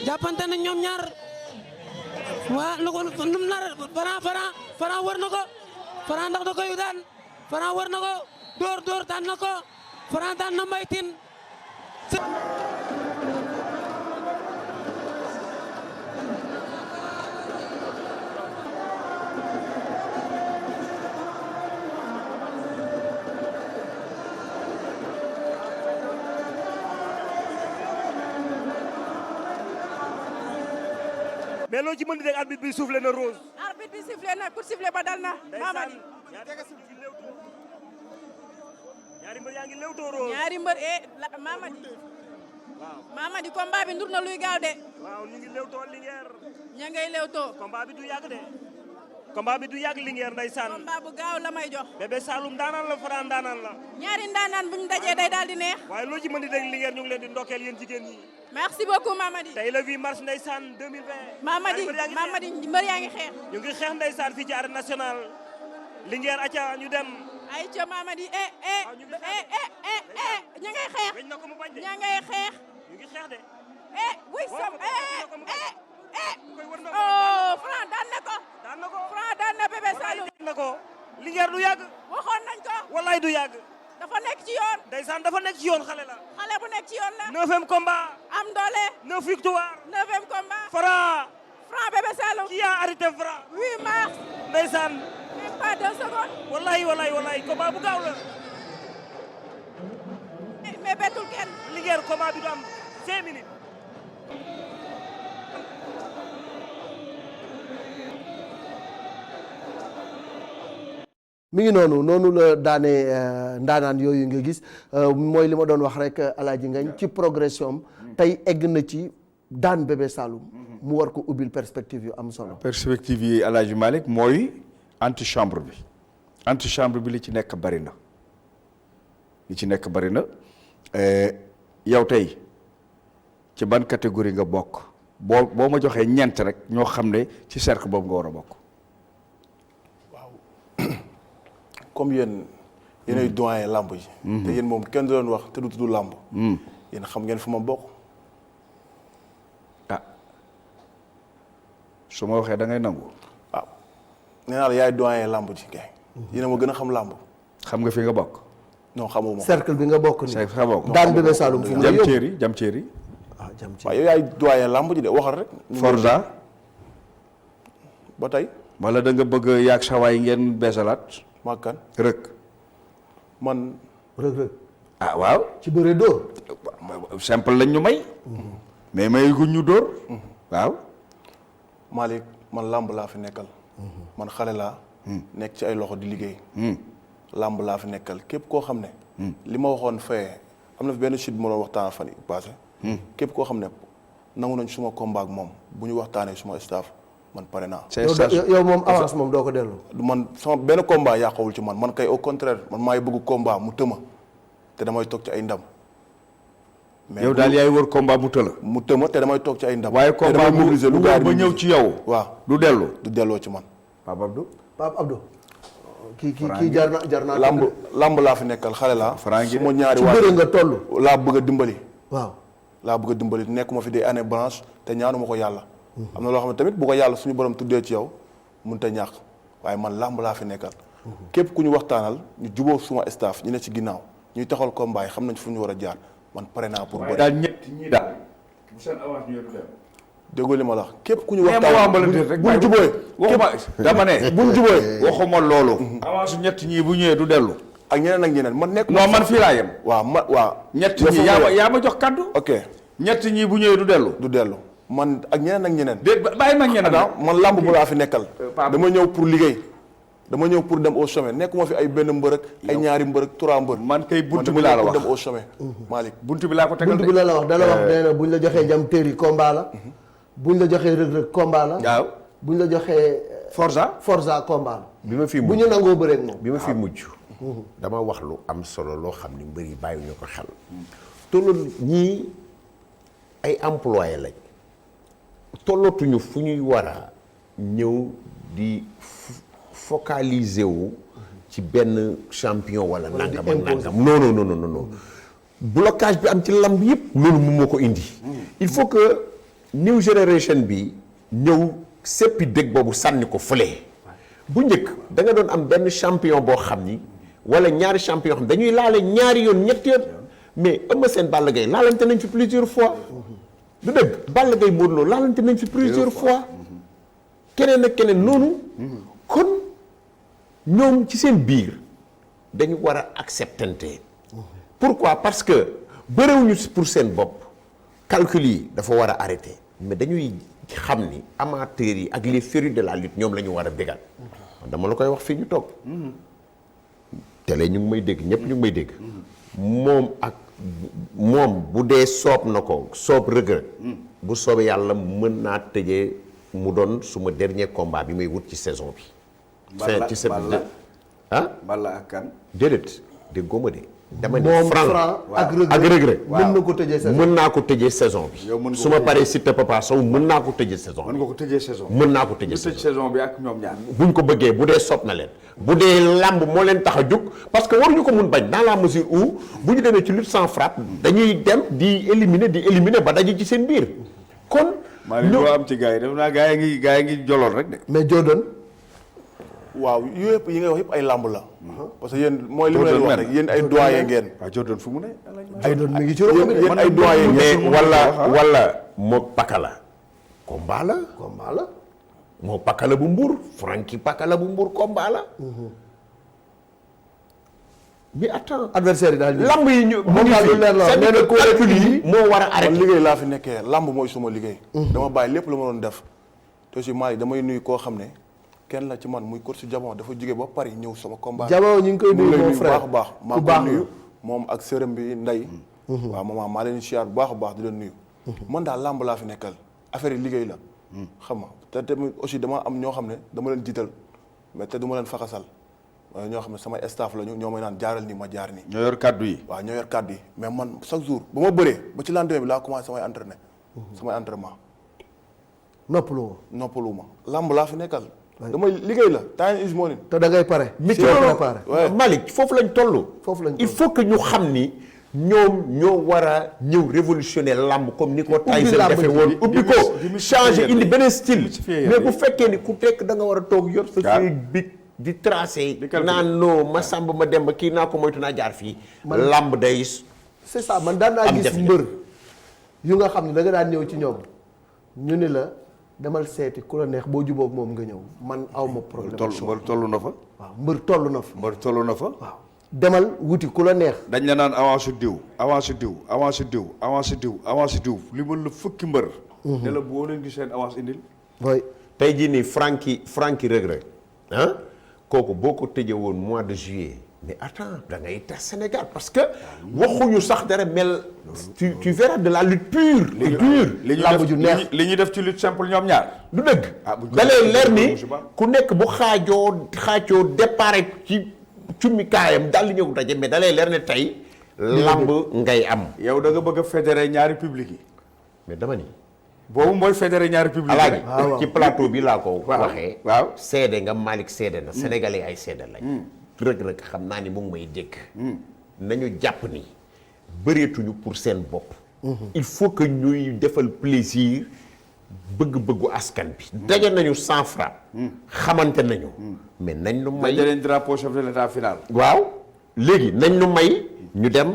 jàppante na ñoom ñaar waa lu ko num nar Franc war na ko Franc ndax da koy daan Franc war na ko door daan na ko Franc daan na Mbaytin mais loo ci mën di dégg arbitre bi soufflé na Rose. arbitre bi sifflé na pour sifflé ba dal na. Mamadi ñaari mbër yaa ngi lewtoo Rose. ñaari mbër Mamadi. waaw Mamadi combat bi ndur na luy gaaw de. waaw ñu ngi lewtoo Linguère. ña ngay lewtoo. combat bi du yàgg de. combat bi du yàgg Linguère ndeysaan. combat bu gaaw la may jox. Bébé Saloum daanaan la Franc daanaan la. ñaari ndaanaan bu ñu dajee day daal di neex. waaye loo ci mën di dégg Linguère ñu ngi leen di ndokkeel yéen jigéen ñi. merci beaucoup Mamadi. tey le 8 mars ndeysaan 2020. Mamadi mbër yaa ngi xeex. ñu ngi xeex ndeysaan fii ci arène nationale. Linguère acca ñu dem. ay ca Mamadi ña ngay xeex. weñ na ko mu bañ de. ña ngay xeex. ñu ngi xeex de. wuy sam Franc daan na ko. daan na ko Franc daan na Bébé Saloum. daan na ko. Linguère du yàgg. waxoon nañ ko. wallaay du yàgg. dafa nekk ci yoon. ndeysaan dafa nekk ci yoon xale la. xale bu nekk ci yoon la. 9e combat. am doole. 9 victoire. 9e combat. Franc Bébé Saloum. qui a arrêté Franc. 8 mars. ndeysaan. même pas 2 secondes. wallaay combat bu gaaw la. mais bettul kenn. Linguère combat bi du am 5 minutes. mi ngi noonu la daane ndaanaan yooyu nga gis mooy li ma doon wax rek Alaaji Ngagne ci progression am tey egg na ci daan Bébé Saloum mu war ko ubbil perspective yu am solo. perspective yi Alaaji Malick mooy antichambre bi li ci nekk bari na yow tey ci ban catégorie nga bokk boo ma joxee ñeent rek ñoo xam ne ci cercle boobu nga war a bokk. comme yéenay doyen làmb ji. te yéen moom kenn du doon wax te du tudd làmb. yéen xam ngeen fu ma bokk. ah su ma waxee da ngay nangu. waaw nee naa la yaay doyen làmb ji kay. yéen a ma gën a xam làmb. xam nga fi nga bokk. non xamuma cercle bi nga bokk nii. cercle nga bokk daan Bébé Saloum fu mu la yóbbu jam ceeri. waaw yow yaay doyen làmb ji de waxal rek. Forza. ba tey. wala da nga bëgg yaag sawaay ngeen beesalaat. Makan Rëg. man. Rëg. ah waaw. ci bëre dóor. simple lañ ñu may. mais may guñ ñu dóor. waaw. Malick man làmb laa fi nekkal. man xale laa. nekk ci ay loxo di liggéey. làmb laa fi nekkal képp koo xam ne. li ma waxoon fee am na fi benn chute bu ma doon waxtaan fan yi passé. képp koo xam ne nangu nañ suma combat ak moom bu ñu waxtaanee suma staff man pare naa. yow moom avance moom doo ko delloo. man sama benn combat yàqawul ci man kay au contraire man maay bëgg combat mu tëma te damay toog ci ay ndam. mais yow daal yaay wër combat mu tëla. mu tëma te damay toog ci ay ndam. waaye combat mu mobiliser lu ba ñëw ci yow. waaw du dellu. du delloo ci man. Pape Abdou. kii jar naa. lamb laa fi nekkal xale laa. Franc su ma ñaari ci bëre nga toll. laa bëgg a dimbali. waaw laa bëgg a dimbali nekkuma fi des années blanches te ñaanuma ko yàlla. am na loo xam ne tamit bu ko yàlla suñu borom tuddee ci yow mënut a ñàkk waaye man lamb laa fi nekkal. képp ku ñu waxtaanal ñu jubóo suma staff ñu ne ci ginnaaw ñuy taxal combat yi xam nañ fu ñu war a jaar man pare naa pour. bëri daal ñett ñi daal. bu seen avance ñu dem. déggoo li ma la wax képp ku ñu waxtaan buñ jubóoyee waxuma dama ne buñ jubóoyee waxuma loolu. avance ñett ñii bu ñëwee du dellu. ak ñeneen man nekk. non man fii laa yem. waaw ñett ñi yaa ma jox kaddu. ok ñett ñii bu ñëwee du dellu. du dellu man ak ñeneen. déet bàyyi ma ñeneen. man lamb bu laa fi nekkal. dama ñëw pour liggéey. dama ñëw pour dem au sommet nekkuma fi ay benn mbër ak ay ñaari mbër ak 3 mbër. man kay buntu bi laa la wax dem au sommet. Malick buntu bi laa ko tegal buntu bi la wax dala wax nee na buñ la joxee jam téeri combat la. buñ la joxee rëg-rëg combat la. waaw buñ la joxee. Forza combat la. bi ma fi bu ñu nangoo bëree ak moom. bi ma fi mujj. dama wax lu am solo loo xam ni mbër yi bàyyiwuñu ko xel. tollu ñii ay employé lañ. tollootuñu fu ñuy war a ñëw di focaliser wu ci benn champion wala nangam ak nangam. non. blocage bi am ci lamb yëpp loolu moom moo ko indi. il faut que new generation bi ñëw seppi dëgg boobu sànni ko fële. bu njëkk da nga doon am benn champion boo xam ni wala ñaari champion xam dañuy laale ñaari yoon ñetti yoon mais Eumeu Sène Balla Gaye laalante nañ fi plusieurs fois. du dëgg Balla Gaye Modou Lô laalante nañ fi plusieurs fois. keneen ak keneen noonu. kon ñoom ci seen biir dañu war a acceptante. pourquoi parce que bëriwuñu pour seen bopp calcul yi dafa war a arrêter mais dañuy xam ni amateurs yi ak les férus de la lutte ñoom la ñu war a bégal. dama la koy wax fii ñu toog. télé ñu ngi may dégg ñëpp ñu ngi may dégg. moom bu dee soob na ko soob Reug-Reug bu soobee yàlla mën naa tëjee mu doon suma dernier combat bi may wut ci saison bi. ci Balla ak kan. déedéet déggoo ma de. dama ne Franc ak Reug-Reug mën na ko tëjee saison mën naa ko tëjee saison bi. su ma paree Siteu Papa Sow mën naa ko tëjee saison bi. mën nga ko tëjee saison bi. mën naa ko tëjee saison bi ak ñoom ñaar. buñ ko bëggee bu dee soob na leen. bu dee làmb moo leen tax a jóg parce que waruñu ko mun bañ dans la mesure où bu ñu demee ci lutte sans frappe dañuy dem di éliminer ba daje ci seen biir kon. maa ngi am ci gars yi def naa gars yi ngi jolool rek de. mais Jordan. waaw yooyu yëpp yi ngay wax yëpp ay làmb la. parce que yéen mooy li ma leen wax rek yéen ay doyen ngeen. waaw Jordan fu mu ne. ay doon mi ngi ci loxo bi yéen ay doyen ngeen. mais wala moo pakala. combat la. moo pakala bu Mbour Franky pakala bu Mbour combat la. mais attends. adversaire yi daal lamb yi ñu. moom daal lu leer la wax nee na calcul yi moo war a arrêté. man liggéey laa fi nekkee lamb mooy suma liggéey. dama bàyyi lépp lu ma doon def. te aussi Malick damay nuyu koo xam ne kenn la ci man muy coach Jabon dafa jóge ba Paris ñëw sama combat. Jabon ñu ngi koy nuyu mon frère baax maa ngi koy nuyu moom ak sërëm bi Ndey. waaw maman maa leen siyaar bu baax a baax di leen nuyu. man daal làmb laa fi nekkal affaire yi liggéey la. xam nga te tamit aussi dama am ñoo xam ne dama leen jiital mais te du ma leen faxasal ñoo xam ne samay staff la ñoo may naan jaaral nii ma jaar nii. ñoo yor kaddu yi. waaw ñoo yor kaddu yi mais man chaque jour ba ma bëree ba ci lendemain bi laa commencé samay entraînement. noppalu ma làmb laa fi nekkal. damay liggéey la time is money. te da ngay pare. mais ci loolu Malick foofu lañ toll. il faut que ñu xam ni ñoom ñoo war a ñëw révolutionner làmb comme ni ko Tyson defee woon ubbi ko changer indi beneen style mais bu fekkee ni ku tekk da nga war a toog yor sa feuille bic di tracé naan non ma sàmb ma dem ba kii naa ko moytu naa jaar fii làmb day c'est ça man daan naa gis mbër yu nga xam ne da nga daan ñëw ci ñoom ñu ni la demal seeti ku la neex boo jubóog moom nga ñëw man aw ma problème mbër toll na fa waaw mbër toll na fa waaw demal wuti ku la neex. dañ la naan avance diw avance diw avance diw avance diw avance diw li mën la fukki mbër. ne la boo leen gis seen avance indil. oui tey jii nii Franky Reug Reug ah kooku boo ko tëjee woon mois de juillet mais attends da ngay tas Sénégal parce que waxuñu sax dara mel tu verras de la lutte pure. et dure li ñuy def ci lutte simple ñoom ñaar. du dëgg. da lay leer ni ku nekk bu xaajoo départ ci. cummi kaayam daal di ñëw daje mais da lay leer ne tey lamb ngay am. yow da nga bëgg a fédérer ñaari public yi. mais dama ni. boobu mooy fédérer ñaari public yi. alaaji ci plateau bi laa ko waxee. waaw seede nga Malick seede na. sénégalais ay seede lañ. Reug xam naa ni mu ngi may dégg. nañu jàpp ni bëreetuñu pour seen bopp. il faut que ñuy defal plaisir. bëgg-bëggu askan bi. daje nañu sans frappe. xamante nañu. mais nañ nu may daje nañ drapeau chef de l'état final. waaw léegi nañ nu may ñu dem.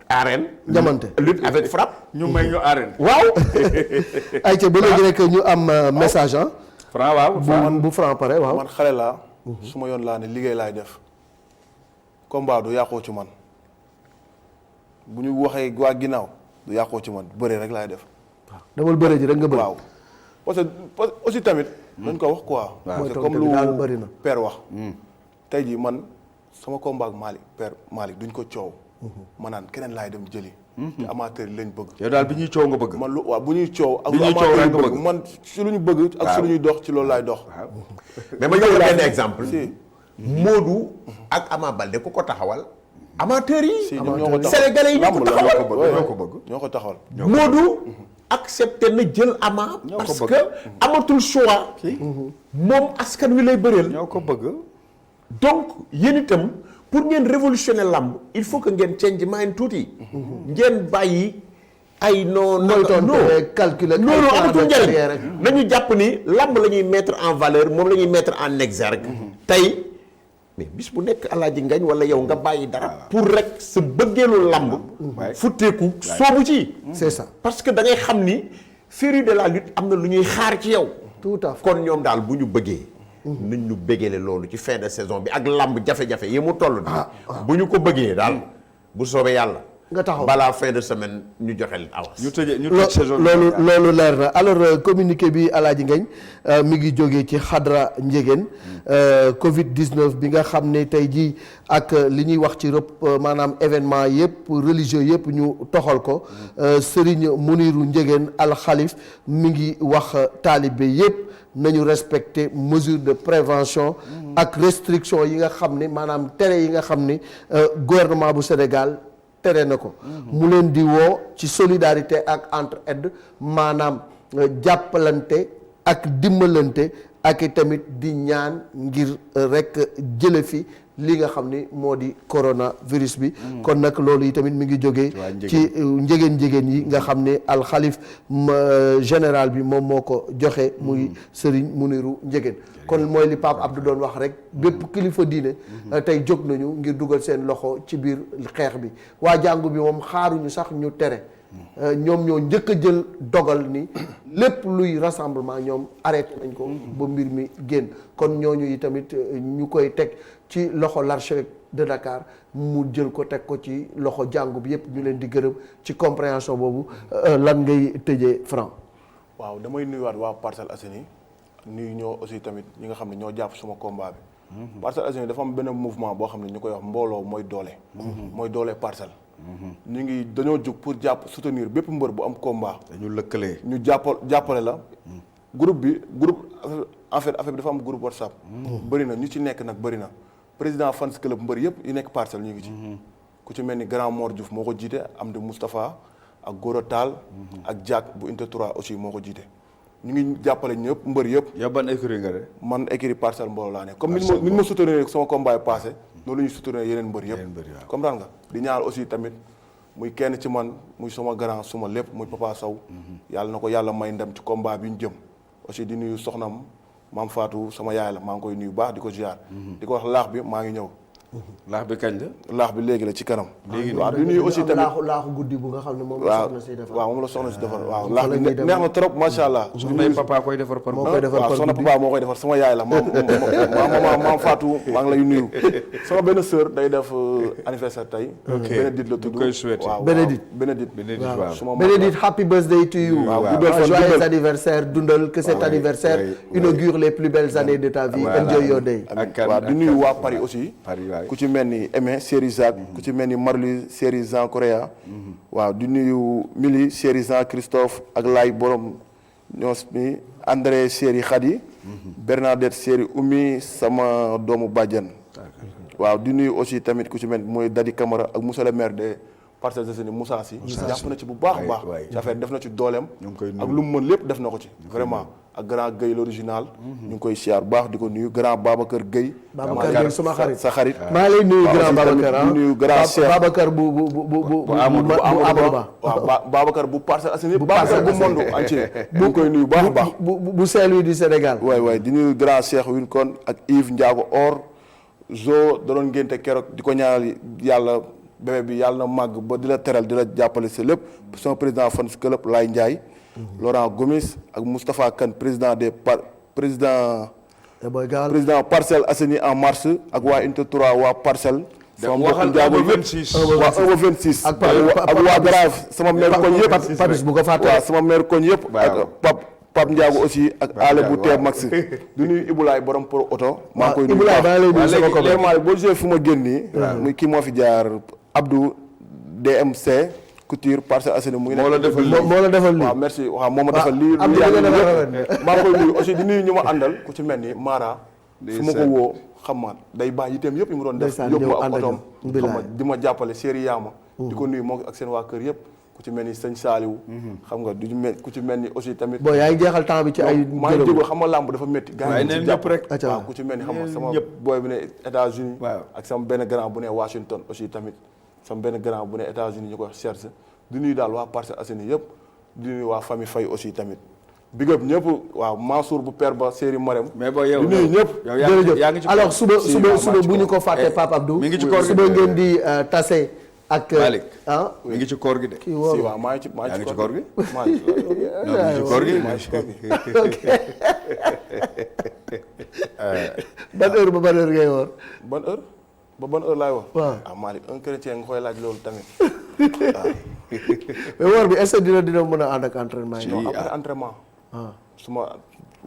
arène. jamante lutte avec frappe. ñu may ñu arène. waaw. ayca ba léegi rek ñu am message ah. Franc waaw bu Franc pare waaw. man xale laa. su ma yoon laa ne liggéey laay def. combat du yàqoo ci man bu ñu waxee waa ginnaaw du yàqoo ci man bëre rek laay def. damal bëre ji rek nga bëri. waaw parce que aussi tamit. dañ ko wax quoi. parce que comme lu père wax. tey jii man sama combat ak Malick père Malick duñ ko coow. ma naan keneen laay dem jëli. te amateur yi lañ bëgg. yow daal bi ñuy coow nga bëgg. man lu waaw bu ñuy coow. ak lu amateur yi bëgg man si lu ñu bëgg. ak si lu ñuy dox ci loolu laay dox. mais ma jox la benn exemple. Modou ak Ama Baldé ku ko taxawal. amateur yi. sénégalais yi ñoo ko taxawal ñoo ko taxawal. Modou. accepté na jël Ama. parce que amatul choix. moom askan wi lay bëreel. ñoo ko bëgg. donc yéen itam pour ngeen révolutionner lamb il faut que ngeen change mind tuuti. ngeen bàyyi ay non calculer loolu amatul njëriñ nañu jàpp ni lamb la ñuy mettre en valeur moom la ñuy mettre en exergue. tey mais bis bu nekk Alaaji Ngañ wala yow nga bàyyi dara. pour rek sa bëggeelu lamb. futteeku soobu ci. c'est ça parce que da ngay xam ni féru de la lutte am na lu ñuy xaar ci yow. tout à fait kon ñoom daal bu ñu bëggee. nañ ñu bëggeele loolu ci fin de saison bi ak lamb jafe-jafe yi mu toll nii. bu ñu ko bëggee daal bu soobee yàlla. nga taxaw balaa fin de semaine ñu joxe leen avance. ñu tëj saison loolu leer na alors communiqué bi Alaaji Ngañ mi ngi jógee ci Xadra Njegéen Covid 19 bi nga xam ne tey jii ak li ñuy wax ci maanaam événement yëpp religieux yëpp ñu toxal ko Serigne Muniru Njegéen alxalif mi ngi wax taalibe yëpp nañu respecter mesure de prévention ak restriction yi nga xam ne maanaam tere yi nga xam ne gouvernement bu Sénégal. tere na ko mu leen di woo ci solidarité ak entraide maanaam jàppalante ak dimbalante ak i tamit di ñaan ngir rek jële fi li nga xam ni moo di coronavirus bi kon nag loolu yi tamit mi ngi jógee ci njegéen yi nga xam ne alxalif général bi moom moo ko joxe muy Serigne Muniru Njegéen kon mooy li Pape Abdou doon wax rek bépp kilifa diine tey jóg nañu ngir dugal seen loxo ci biir xeex bi waa jàngu bi moom xaaruñu sax ñu tere ñoom ñoo njëkk a jël dogal ni lépp luy rassemblement ñoom arrêté nañ ko ba mbir mi génn kon ñooñu yi tamit ñu koy teg ci loxo l'archevêque de Dakar mu jël ko teg ko ci loxo jàngu bi yépp ñu leen di gërëm ci compréhension boobu lan ngay tëjee Franc. waaw damay nuyuwaat waa Parcelles Assainies nuyu ñoo aussi tamit ñi nga xam ne ñoo jàpp suma combat bi. Parcelles Assainies dafa am benn mouvement boo xam ne ñu koy wax mbooloo mooy doole. mooy doole parcelle. dañoo jóg pour jàpp soutenir bépp mbër bu am combat. dañu lëkkalee. ñu jàppale la. groupe en fait affaire bi dafa am groupe WhatsApp. bëri na ñu ci nekk nag bëri na président fans club mbër yëpp yu nekk parcelle ñu ngi ci. ku ci mel ni grand Mor Diouf moo ko jiite Amdi Moustapha ak Gora Tall. ak Diak bu Inte 3 aussi moo ko jiite. ñu ngi jàppale ñëpp mbër yëpp. yow ban écurie nga de. man écurie parcelle mbooloo laa ne comme ni ma soutenir sama combat yi passé noonu la ñuy soutenir yeneen mbër yëpp. comprendre nga di ñaar aussi tamit muy kenn ci man muy sama grand suma lépp muy Papa Sow. yàlla na ko yàlla may ndam ci combat bi ñu jëm. aussi di nuyu soxnam maam Fatou sama yaay la maa ngi koy nuyu baax di ko ziar. di ko wax laax bi maa ngi ñëw. laax bi kañ la. laax bi léegi la ci kanam. léegi waaw di nuyu aussi tamit laaxu guddi bu nga xam ne moom la soxna si defar. waaw moom la soxna si defar waaw laax bi neex na trop macha allah. soxna papa koy defar par waaw soxna papa moo koy defar sama yaay la maam Fatou maa ngi lay nuyu. sama benn sœur day def anniversaire tey. Bénédicte la tudd waaw Bénédicte waaw Bénédicte happy birthday to you. joyeux anniversaire dundal que cet anniversaire inaugure les plus belles années de ta vie. Enjoy your day. waaw di nuyu waa Paris aussi. ku ci mel ni Aimé Séri Jacques ku ci mel ni Marlu Séri Jean Correa waaw di nuyu Mili Séri Jean Christophe ak Lay borom ñoos mi André Séri Khady Bernadette Séri Oumy sama doomu bàjjan waaw di nuyu aussi tamit ku ci mel mooy Dadi Camara ak monsieur le maire de Parcelles Assainies Moussa Sy jàpp na ci bu baax a baax ci affaire def na ci dooleem ak lu mu mën lépp def na ko ci vraiment ak grand Guèye l'original ñu ngi koy siyaar bu baax di ko nuyu grand Babacar Guèye suma xarit sa xarit maa lay nuyu grand Babacar di nuyu grand Cheikh Babacar bu Amadou Ba waaw Babacar bu Parcelles Assainies Babacar bu monde entier ñu ngi koy nuyu baax a baax bu Saint-Louis du Sénégal waay di nuyu grand Cheikh Winkon ak Yves Ndiago Or zo da doon ngénte keroog di ko ñaanal yàlla bébé bi yàlla na màgg ba di la teral di la jàppale si lépp sama président fans club Laye Ndiaye Laurent Gomis ak Moustapha Kane président président Parcelles Assainies en marche ak waa Inte 3 waa Parcelles sama mbokk Ndiago waa 26 ak waa Grave sama maire koñ yëpp Papis bu ko fàtte waaw sama maire koñ yëpp ak Pape Ndiago aussi ak ale bu tee max du nuyu Ibulaay borom pour oto maa ngi koy nuyu Ibulaay boo gisee fu ma génn nii muy kii moo fi jaar Abdou DMC Couture Parcelles Assainies mu ngi moo la defal lii waaw merci waaw moo ma defal lii maa ngi koy nuyu aussi di nuyu ñu ma àndal ku ci mel ni Mara fu ma ko woo xam ma day bàyyi yiteem yëpp yi mu doon def yóbbu ma ak otoom xam ma di ma jàppale séeri yaama di ko nuyu moo ak seen waa kër yëpp ku ci mel ni sëñ Saliou xam nga du mel ku ci mel ni aussi tamit bon yaa ngi jeexal temps bi ci ay maa ngi jégal xam nga làmb dafa métti gars yi ñëpp rek waaw ku ci mel ni xam nga sama booy bu ne États-Unis ak sama benn grand bu ne Washington aussi tamit sama benn grand bu ne États-Unis ñu ko wax Cherche di nuyu daal waa Parcelles Assainies yëpp di nuyu waa famille Faye aussi tamit big up ñëpp waaw Mansour bu père ba série Marème mais boo yow di nuyu ñëpp jërëjëf alors suba bu ñu ko fàtte Pape Abdou mi ngi ci koor gi suba ngeen di tase ak Malick mi ngi ci koor gi de si waaw maa ngi ci koor gi maa ngi ci koor gi ban heure ba ban heure ngay woor ban heure ba ban heure laay wax waaw Malick un chrétien nga koy laaj loolu tamit waaw mais woor bi est-ce que dina mën a ànd ak entraînement yi non après entraînement su ma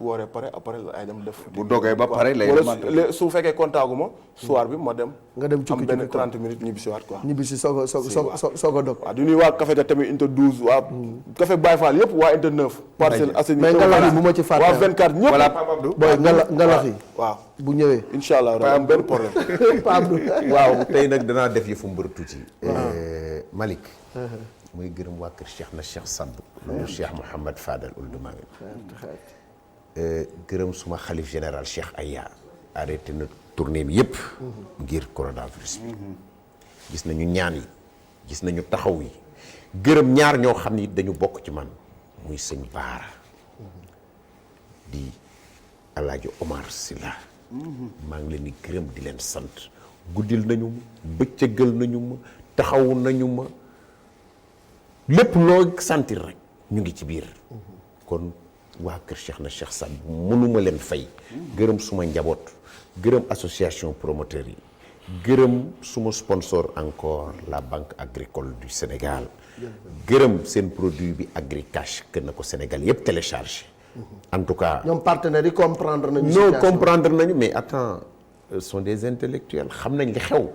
wooree pare après ay dem def bu dogee ba pare lay wala su fekkee kontagu ma soir bi ma dem nga dem cukki am benn 30 minutes ñibbi si waat quoi ñibbi si soog a dog waaw di nuyu waa café te tamit Inte 12 waa café Baye Fall yëpp waa Inte 9 Parcelles Assainies mais ngalax yi bu ma ci fàtte waa 24 ñëpp voilà Pape Abdou booy ngalax yi waaw bu ñëwee incha allah da am benn problème Pape Abdou waaw tey nag danaa def yëfu mbër tuuti Malick muy gërëm waa kër Cheikh na Cheikh Samb loolu Cheikh Mouhamad Fadal Ould Maguette gërëm suma xalif général Cheikh Aya arrêté na tournée bi yëpp ngir coronavirus bi gis nañu ñaan yi gis nañu taxaw yi gërëm ñaar ñoo xam ni dañu bokk ci man muy sëñ Baara di Alaaji Omar Silla maa ngi leen di gërëm di leen sant guddil nañu ma bëccëgal nañu ma taxawu nañu ma lépp loo sentir rek ñu ngi ci biir kon waa kër Cheikh na Cheikh Samb mënuma leen fay gërëm suma njaboot gërëm association promoteur yi gërëm suma sponsor encore la Banque Agricole du Sénégal gërëm seen produit bi Agricash que na ko Sénégal yëpp téléchargé en tout cas. ñoom partenaires yi comprendre nañu. non comprendre nañu mais attends sont des intellectuels xam nañ li xew.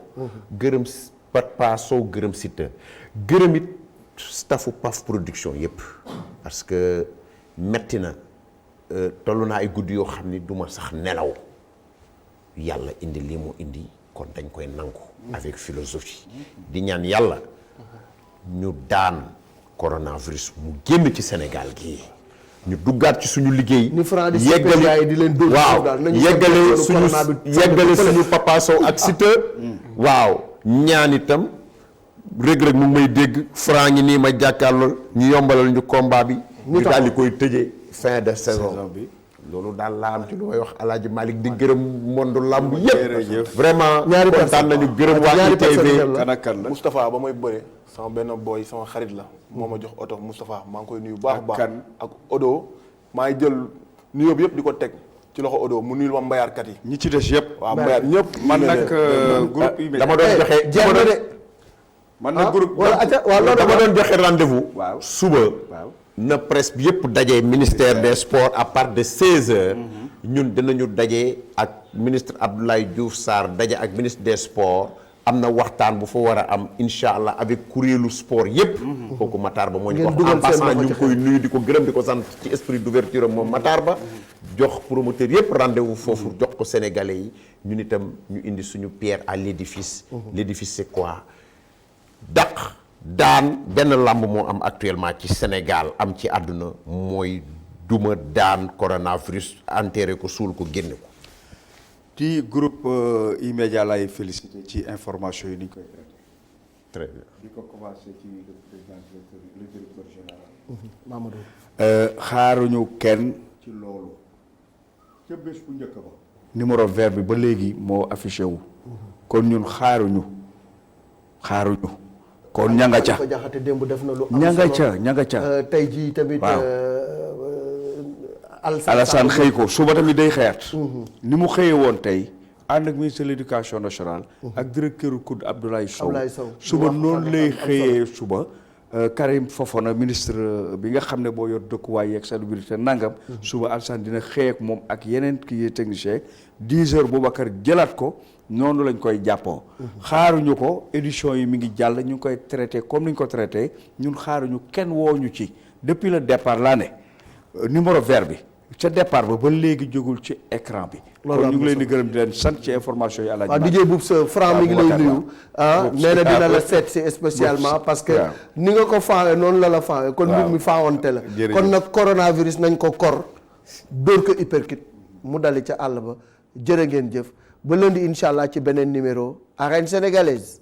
gërëm Papa Sow gërëm Siteu gërëm it staffu PAF production yëpp. parce que metti na toll naa ay guddi yoo xam ni du ma sax nelaw yàlla indi lii mu indi kon dañ koy nangu. avec philosophie. di ñaan yàlla ñu daan coronavirus mu génn ci Sénégal gii. ñu duggaat ci suñu liggéey. yeggale di leen dóor waaw yeggale suñu Papa Sow ak Siteu. waaw ñaan itam Reug Reug mu ngi may dégg Franc ngi nii ma jàkkaarloo ñu yombalal ñu combat bi. ñu daal di koy tëjee fin de saison bi. loolu daal laa am ci lu may wax El Hadj Malick di gërëm monde lamb yëpp. vraiment kontaan nañu gërëm waa ITV. kan ak kan la Moustapha ba may bëre sama benn boy sama xarit la moo ma jox oto Moustapha maa ngi koy nuyu baax baax ak Odo maa ngi jël nuyoo bi yëpp di ko teg ci loxo Odo mu nuyul ma mbayaarkat yi ñi ci des yëpp waaw mbayaar ñëpp man nag groupe yi dama doon joxe man nag groupe dama doon joxe rendez-vous suba na presse bi yëpp daje ministère des sports à partir de 16h ñun dinañu daje ak ministre Abdoulaye Diouf Sarr daje ak ministre des sports am na waxtaan bu fa war a am incha allah avec kuréelu sport yëpp. kooku Matar Ba moo ñu ko wax en passant ñu ngi koy nuyu di ko gërëm di ko sant ci esprit d'ouverture moom Matar Ba. jox promoteur yëpp rendez-vous foofu jox ko sénégalais yi ñun itam ñu indi suñu pierre à l'édifice. l'édifice c'est quoi daan benn lamb moo am actuellement ci Sénégal am ci àdduna mooy duma daan coronavirus enterré ko suul ko génne ko. ci groupe E-Media lay félicité ci information yi ni ñu koy traité. très bien. di ko commencé ci le président le directeur général. Mamadou. xaaruñu kenn ci loolu. ca bés bu njëkk ba. numéro vert bi ba léegi moo affiché wu. kon ñun xaaruñu. kon ña nga ca. jaxate démb def na lu am ña nga ca. tey jii tamit. Alassane xëy ko suba tamit day xeet. ni mu xëyee woon tey ànd ak ministre de l'éducation nationale. ak directeur COUD Abdoulaye Sow. suba noonu lay xëyee suba. Karim Fofana ministre bi nga xam ne boo yor dëkkuwaay yeeg salubrité nangam. suba Alassane dina xëy ak moom ak yeneen kii technicien 10 heures Boubacar jëlaat ko noonu lañ koy jàppoo. xaaruñu ko édition yi mi ngi jàll ñu ngi koy traité comme ni ñu ko traité ñun xaaruñu kenn wooñu ci depuis le départ laa ne numéro vert bi. ca départ ba léegi jógul ci écran bi. kon ñu ngi leen di gërëm di leen sant ci information yi. waaw DJ Boubs Franc mi ngi lay nuyu. nee na dina la seet si spécialement parce que ni nga ko faawee noonu la faawee. kon mbir mi faawante la. kon nag coronavirus nañ ko kor dóor ko hyperkit mu dali ca àll ba jërë ngeen jëf ba lundi incha allah ci beneen numéro Arène Sénégalaise.